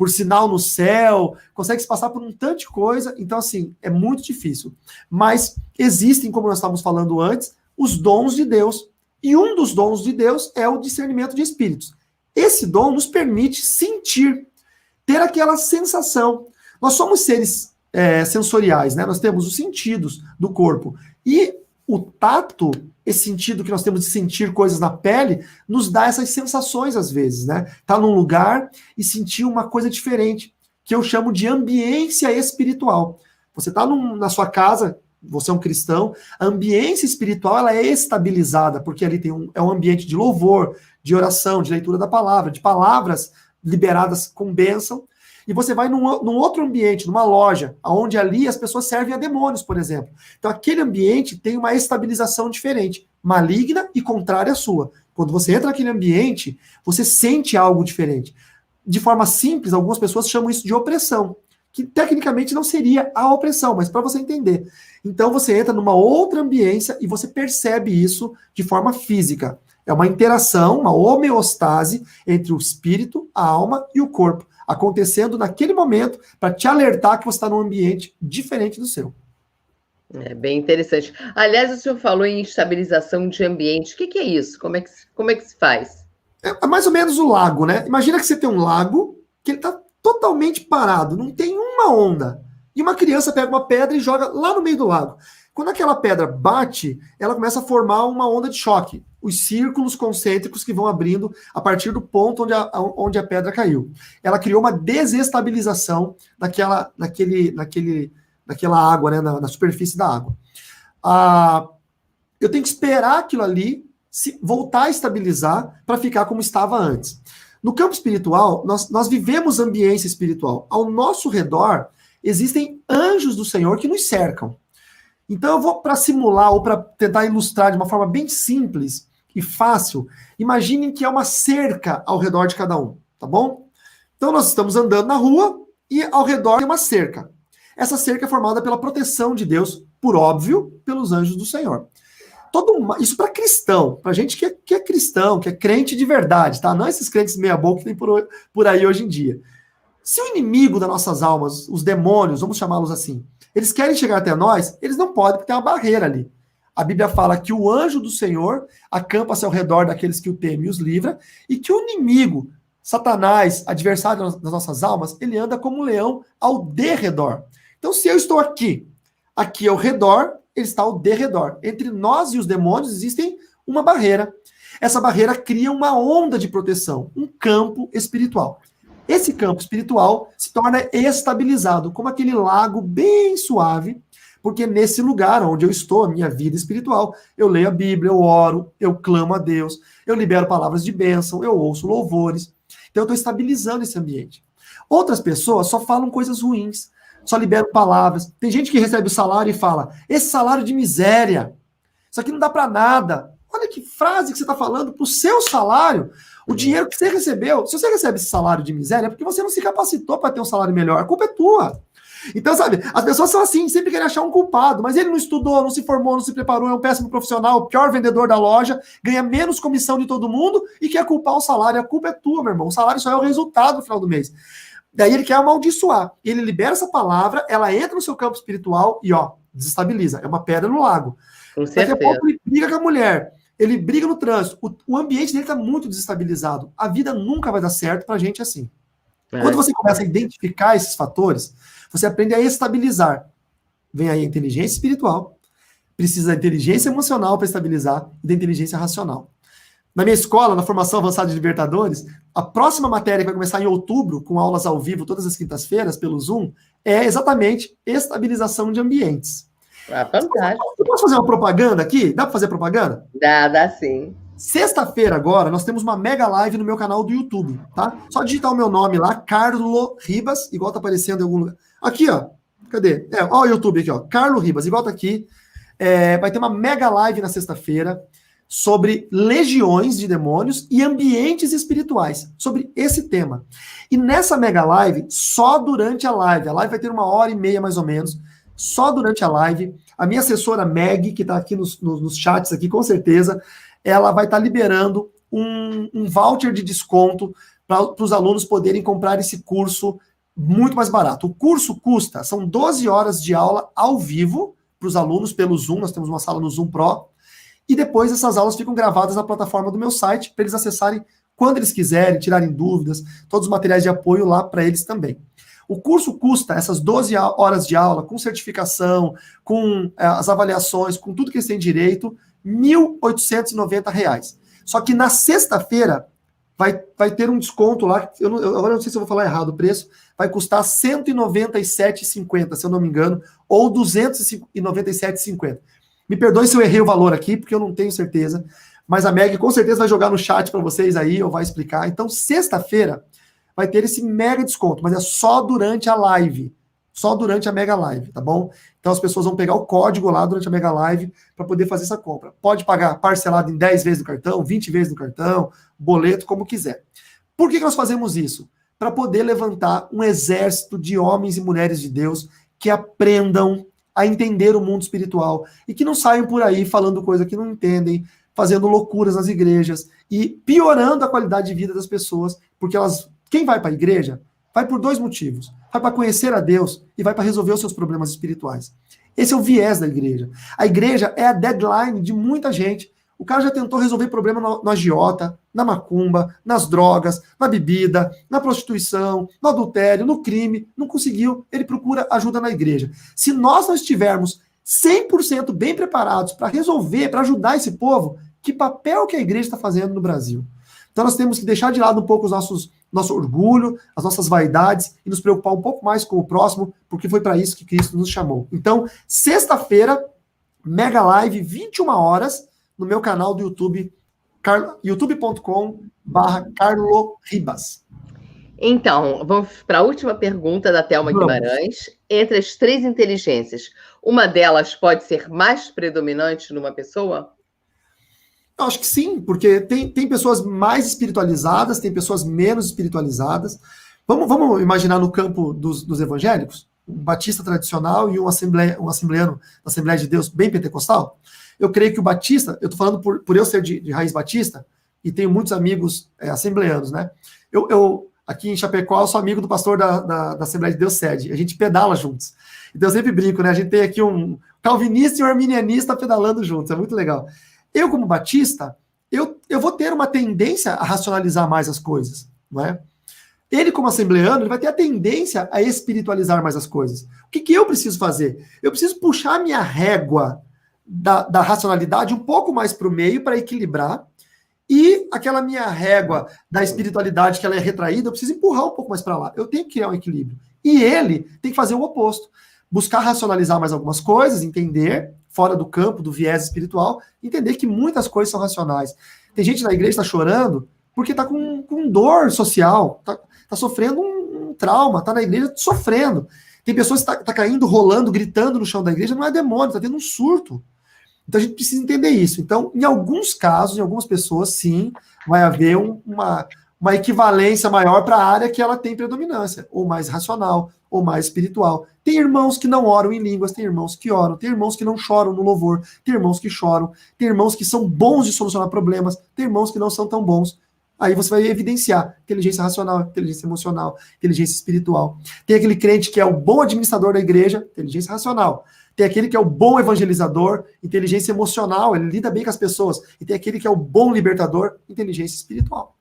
sinal no céu, conseguem se passar por um tanto de coisa. Então, assim, é muito difícil. Mas existem, como nós estávamos falando antes, os dons de Deus. E um dos dons de Deus é o discernimento de espíritos. Esse dom nos permite sentir, ter aquela sensação. Nós somos seres sensoriais, né? Nós temos os sentidos do corpo. E o tato, esse sentido que nós temos de sentir coisas na pele, nos dá essas sensações às vezes, né? Tá num lugar e sentir uma coisa diferente, que eu chamo de ambiência espiritual. Você está na sua casa, você é um cristão, a ambiência espiritual ela é estabilizada, porque ali é um ambiente de louvor, de oração, de leitura da palavra, de palavras liberadas com bênção, e você vai num outro ambiente, numa loja, onde ali as pessoas servem a demônios, por exemplo. Então aquele ambiente tem uma estabilização diferente, maligna e contrária à sua. Quando você entra naquele ambiente, você sente algo diferente. De forma simples, algumas pessoas chamam isso de opressão, que tecnicamente não seria a opressão, mas para você entender. Então você entra numa outra ambiência e você percebe isso de forma física. É uma interação, uma homeostase entre o espírito, a alma e o corpo, acontecendo naquele momento para te alertar que você está num ambiente diferente do seu. É bem interessante. Aliás, o senhor falou em estabilização de ambiente. O que é isso? Como é que se faz? É mais ou menos o lago, né? Imagina que você tem um lago que ele está totalmente parado, não tem uma onda. E uma criança pega uma pedra e joga lá no meio do lago. Quando aquela pedra bate, ela começa a formar uma onda de choque. Os círculos concêntricos que vão abrindo a partir do ponto onde a pedra caiu. Ela criou uma desestabilização daquela água, né, na superfície da água. Eu tenho que esperar aquilo ali voltar a estabilizar para ficar como estava antes. No campo espiritual, nós vivemos ambiência espiritual. Ao nosso redor, existem anjos do Senhor que nos cercam. Então, eu vou para simular ou para tentar ilustrar de uma forma bem simples e fácil. Imaginem que é uma cerca ao redor de cada um, tá bom? Então, nós estamos andando na rua e ao redor tem uma cerca. Essa cerca é formada pela proteção de Deus, por óbvio, pelos anjos do Senhor. Isso para cristão, para gente que é cristão, que é crente de verdade, tá? Não esses crentes meia-boca que tem por aí hoje em dia. Se o inimigo das nossas almas, os demônios, vamos chamá-los assim, eles querem chegar até nós, eles não podem, porque tem uma barreira ali. A Bíblia fala que o anjo do Senhor acampa-se ao redor daqueles que o temem e os livra, e que o inimigo, Satanás, adversário das nossas almas, ele anda como um leão ao derredor. Então, se eu estou aqui ao redor, ele está ao derredor. Entre nós e os demônios existem uma barreira. Essa barreira cria uma onda de proteção, um campo espiritual. Esse campo espiritual se torna estabilizado, como aquele lago bem suave, porque nesse lugar onde eu estou, a minha vida espiritual, eu leio a Bíblia, eu oro, eu clamo a Deus, eu libero palavras de bênção, eu ouço louvores. Então eu estou estabilizando esse ambiente. Outras pessoas só falam coisas ruins, só liberam palavras. Tem gente que recebe o salário e fala, esse salário de miséria, isso aqui não dá para nada. Olha que frase que você está falando para o seu salário, o dinheiro que você recebeu. Se você recebe esse salário de miséria, é porque você não se capacitou para ter um salário melhor. A culpa é tua. Então, sabe, as pessoas são assim, sempre querem achar um culpado, mas ele não estudou, não se formou, não se preparou, é um péssimo profissional, o pior vendedor da loja, ganha menos comissão de todo mundo e quer culpar o salário. A culpa é tua, meu irmão. O salário só é o resultado no final do mês. Daí ele quer amaldiçoar. Ele libera essa palavra, ela entra no seu campo espiritual e, desestabiliza. É uma pedra no lago. Com certeza. Daqui a pouco ele briga com a mulher. Ele briga no trânsito. O ambiente dele está muito desestabilizado. A vida nunca vai dar certo pra gente assim. Quando você começa a identificar esses fatores, você aprende a estabilizar. Vem aí a inteligência espiritual, precisa da inteligência emocional para estabilizar e da inteligência racional. Na minha escola, na formação avançada de libertadores, A próxima matéria que vai começar em outubro, com aulas ao vivo todas as quintas-feiras pelo Zoom, é exatamente estabilização de ambientes. Ah, fantástico. Eu posso fazer uma propaganda aqui? Dá para fazer propaganda? Dá sim. Sexta-feira agora, nós temos uma mega live no meu canal do YouTube, tá? Só digitar o meu nome lá, Carlo Ribas, igual tá aparecendo em algum lugar. Aqui, ó. Cadê? Ó o YouTube aqui, ó. Carlo Ribas, igual tá aqui. Vai ter uma mega live na sexta-feira sobre legiões de demônios e ambientes espirituais, sobre esse tema. E nessa mega live, só durante a live vai ter 1h30 mais ou menos, só durante a live, a minha assessora Meg, que está aqui nos chats aqui, com certeza, ela vai estar liberando um voucher de desconto para os alunos poderem comprar esse curso muito mais barato. O curso são 12 horas de aula ao vivo para os alunos pelo Zoom, nós temos uma sala no Zoom Pro, e depois essas aulas ficam gravadas na plataforma do meu site, para eles acessarem quando eles quiserem, tirarem dúvidas, todos os materiais de apoio lá para eles também. O curso custa, essas 12 horas de aula, com certificação, com as avaliações, com tudo que eles têm direito, R$ 1.890. Só que na sexta-feira vai ter um desconto lá, agora eu não sei se eu vou falar errado o preço, vai custar R$ 197,50, se eu não me engano, ou R$ 297,50. Me perdoe se eu errei o valor aqui, porque eu não tenho certeza, mas a Meg com certeza vai jogar no chat para vocês aí, ou vai explicar. Então, sexta-feira vai ter esse mega desconto, mas é só durante a live, só durante a mega live, tá bom? Então, as pessoas vão pegar o código lá durante a mega live para poder fazer essa compra. Pode pagar parcelado em 10 vezes no cartão, 20 vezes no cartão, boleto, como quiser. Por que nós fazemos isso? Para poder levantar um exército de homens e mulheres de Deus que aprendam a entender o mundo espiritual e que não saiam por aí falando coisa que não entendem, fazendo loucuras nas igrejas e piorando a qualidade de vida das pessoas, porque quem vai para a igreja vai por 2 motivos. Vai para conhecer a Deus e vai para resolver os seus problemas espirituais. Esse é o viés da igreja. A igreja é a deadline de muita gente. O cara já tentou resolver problema no agiota, na macumba, nas drogas, na bebida, na prostituição, no adultério, no crime. Não conseguiu. Ele procura ajuda na igreja. Se nós não estivermos 100% bem preparados para resolver, para ajudar esse povo, que papel que a igreja está fazendo no Brasil? Então nós temos que deixar de lado um pouco nosso orgulho, as nossas vaidades e nos preocupar um pouco mais com o próximo, porque foi para isso que Cristo nos chamou. Então, sexta-feira, mega live, 21 horas, no meu canal do YouTube, youtube.com/Carlo Ribas. Então, vamos para a última pergunta da Thelma Guimarães. Entre as 3 inteligências, uma delas pode ser mais predominante numa pessoa? Eu acho que sim, porque tem pessoas mais espiritualizadas, tem pessoas menos espiritualizadas. Vamos imaginar no campo dos evangélicos, um batista tradicional e um assembleano da Assembleia de Deus bem pentecostal. Eu creio que o batista, eu estou falando por eu ser de raiz batista, e tenho muitos amigos assembleanos, né? Eu aqui em Chapecó, eu sou amigo do pastor da Assembleia de Deus sede, a gente pedala juntos. Então eu sempre brinco, né? A gente tem aqui um calvinista e um arminianista pedalando juntos, é muito legal. Eu, como batista, eu vou ter uma tendência a racionalizar mais as coisas, não é? Ele, como assembleano, ele vai ter a tendência a espiritualizar mais as coisas. O que eu preciso fazer? Eu preciso puxar a minha régua da racionalidade um pouco mais para o meio para equilibrar, e aquela minha régua da espiritualidade, que ela é retraída, eu preciso empurrar um pouco mais para lá. Eu tenho que criar um equilíbrio. E ele tem que fazer o oposto. Buscar racionalizar mais algumas coisas, entender, fora do campo, do viés espiritual, entender que muitas coisas são racionais. Tem gente na igreja que está chorando porque está com dor social, está sofrendo um trauma, está na igreja sofrendo. Tem pessoas que tá caindo, rolando, gritando no chão da igreja, não é demônio, está tendo um surto. Então a gente precisa entender isso. Então, em alguns casos, em algumas pessoas, sim, vai haver uma equivalência maior para a área que ela tem predominância, ou mais racional, ou mais espiritual. Tem irmãos que não oram em línguas, tem irmãos que oram, tem irmãos que não choram no louvor, tem irmãos que choram, tem irmãos que são bons de solucionar problemas, tem irmãos que não são tão bons. Aí você vai evidenciar inteligência racional, inteligência emocional, inteligência espiritual. Tem aquele crente que é o bom administrador da igreja, inteligência racional. Tem aquele que é o bom evangelizador, inteligência emocional, ele lida bem com as pessoas. E tem aquele que é o bom libertador, inteligência espiritual.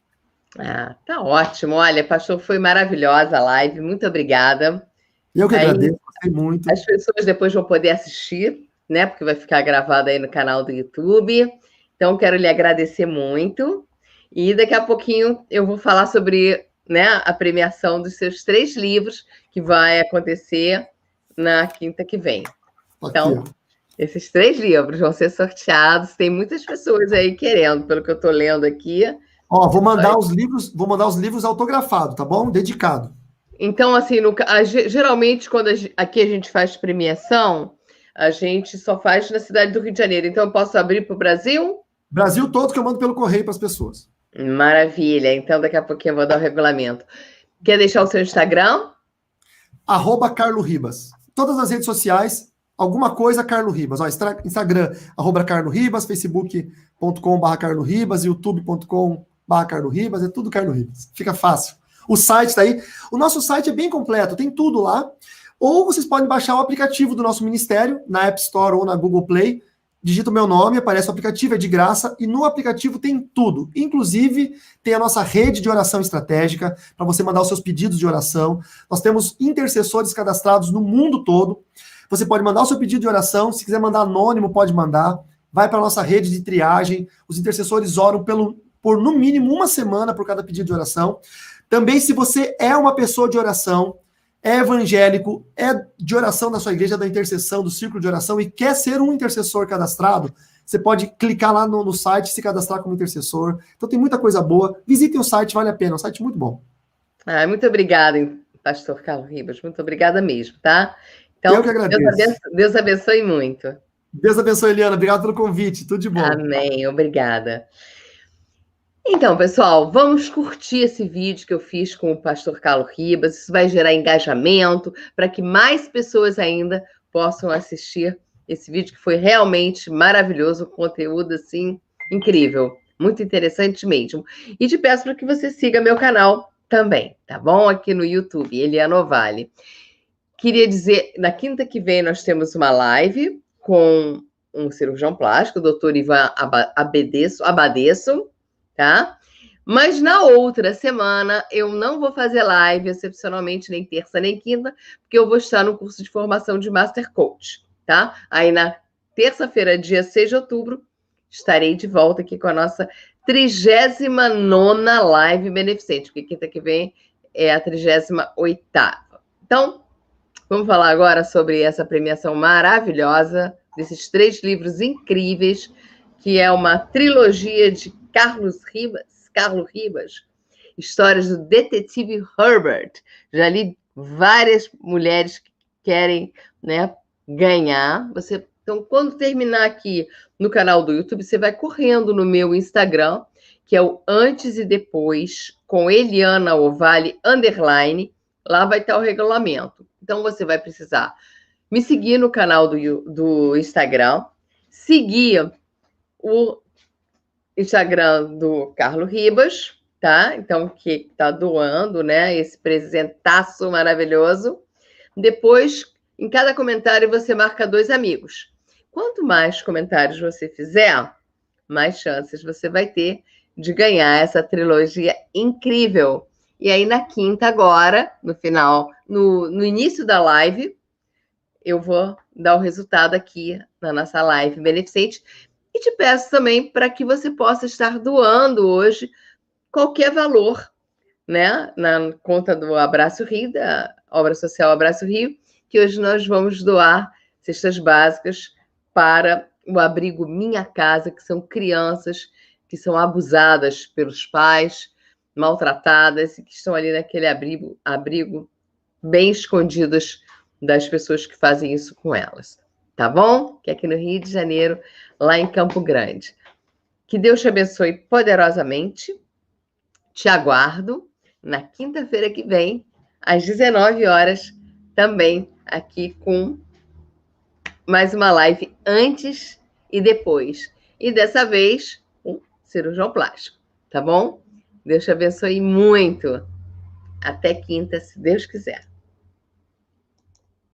Ah, tá ótimo. Olha, pastor, foi maravilhosa a live. Muito obrigada. Eu que agradeço, gostei muito. As pessoas depois vão poder assistir, né? Porque vai ficar gravado aí no canal do YouTube. Então, quero lhe agradecer muito. E daqui a pouquinho eu vou falar sobre, né, a premiação dos seus 3 livros, que vai acontecer na quinta que vem. Então, esses 3 livros vão ser sorteados. Tem muitas pessoas aí querendo, pelo que eu estou lendo aqui. Ó, vou mandar os livros autografados, tá bom? Dedicado. Então, assim, geralmente, quando aqui a gente faz premiação, a gente só faz na cidade do Rio de Janeiro. Então, eu posso abrir para o Brasil? Brasil todo, que eu mando pelo correio para as pessoas. Maravilha. Então, daqui a pouquinho eu vou dar o regulamento. Quer deixar o seu Instagram? @CarloRibas. Todas as redes sociais, alguma coisa Carlo Ribas. Ó, Instagram, @CarloRibas, facebook.com/CarloRibas, youtube.com/CarloRibas, é tudo Carlo Ribas. Fica fácil. O site está aí. O nosso site é bem completo, tem tudo lá. Ou vocês podem baixar o aplicativo do nosso ministério, na App Store ou na Google Play. Digita o meu nome, aparece o aplicativo, é de graça. E no aplicativo tem tudo. Inclusive, tem a nossa rede de oração estratégica, para você mandar os seus pedidos de oração. Nós temos intercessores cadastrados no mundo todo. Você pode mandar o seu pedido de oração. Se quiser mandar anônimo, pode mandar. Vai para a nossa rede de triagem. Os intercessores oram por no mínimo 1 semana por cada pedido de oração. Também, se você é uma pessoa de oração, é evangélico, é de oração da sua igreja, da intercessão, do círculo de oração, e quer ser um intercessor cadastrado, você pode clicar lá no site e se cadastrar como intercessor. Então tem muita coisa boa. Visitem o site, vale a pena. É um site muito bom. Muito obrigada, pastor Carlo Ribas. Muito obrigada mesmo, tá? Então, eu que agradeço. Deus abençoe muito. Deus abençoe, Eliana. Obrigado pelo convite. Tudo de bom. Amém. Obrigada. Então, pessoal, vamos curtir esse vídeo que eu fiz com o pastor Carlo Ribas. Isso vai gerar engajamento para que mais pessoas ainda possam assistir esse vídeo, que foi realmente maravilhoso, conteúdo, assim, incrível. Muito interessante mesmo. E te peço para que você siga meu canal também, tá bom? Aqui no YouTube, Eliana Ovalle. Queria dizer, na quinta que vem nós temos uma live com um cirurgião plástico, o doutor Ivan Abadesso, tá? Mas na outra semana eu não vou fazer live, excepcionalmente, nem terça nem quinta, porque eu vou estar no curso de formação de Master Coach, tá? Aí na terça-feira, dia 6 de outubro, estarei de volta aqui com a nossa 39ª live beneficente, porque quinta que vem é a 38ª. Então, vamos falar agora sobre essa premiação maravilhosa desses 3 livros incríveis, que é uma trilogia de Carlo Ribas, histórias do detetive Herbert. Já li várias mulheres que querem, né, ganhar. Então, quando terminar aqui no canal do YouTube, você vai correndo no meu Instagram, que é o Antes e Depois, com Eliana Ovalle _. Lá vai estar o regulamento. Então, você vai precisar me seguir no canal do Instagram, seguir o Instagram do Carlo Ribas, tá? Então, que está doando, né, esse presentaço maravilhoso. Depois, em cada comentário, você marca 2 amigos. Quanto mais comentários você fizer, mais chances você vai ter de ganhar essa trilogia incrível. E aí, na quinta agora, no final, no início da live, eu vou dar o resultado aqui na nossa live beneficente. E te peço também para que você possa estar doando hoje qualquer valor, né, na conta do Abraço Rio, da Obra Social Abraço Rio, que hoje nós vamos doar cestas básicas para o abrigo Minha Casa, que são crianças que são abusadas pelos pais, maltratadas e que estão ali naquele abrigo bem escondidas das pessoas que fazem isso com elas. Tá bom? Que é aqui no Rio de Janeiro, lá em Campo Grande. Que Deus te abençoe poderosamente. Te aguardo na quinta-feira que vem, às 19 horas, também aqui com mais uma live antes e depois. E dessa vez, um cirurgião plástico. Tá bom? Deus te abençoe muito. Até quinta, se Deus quiser.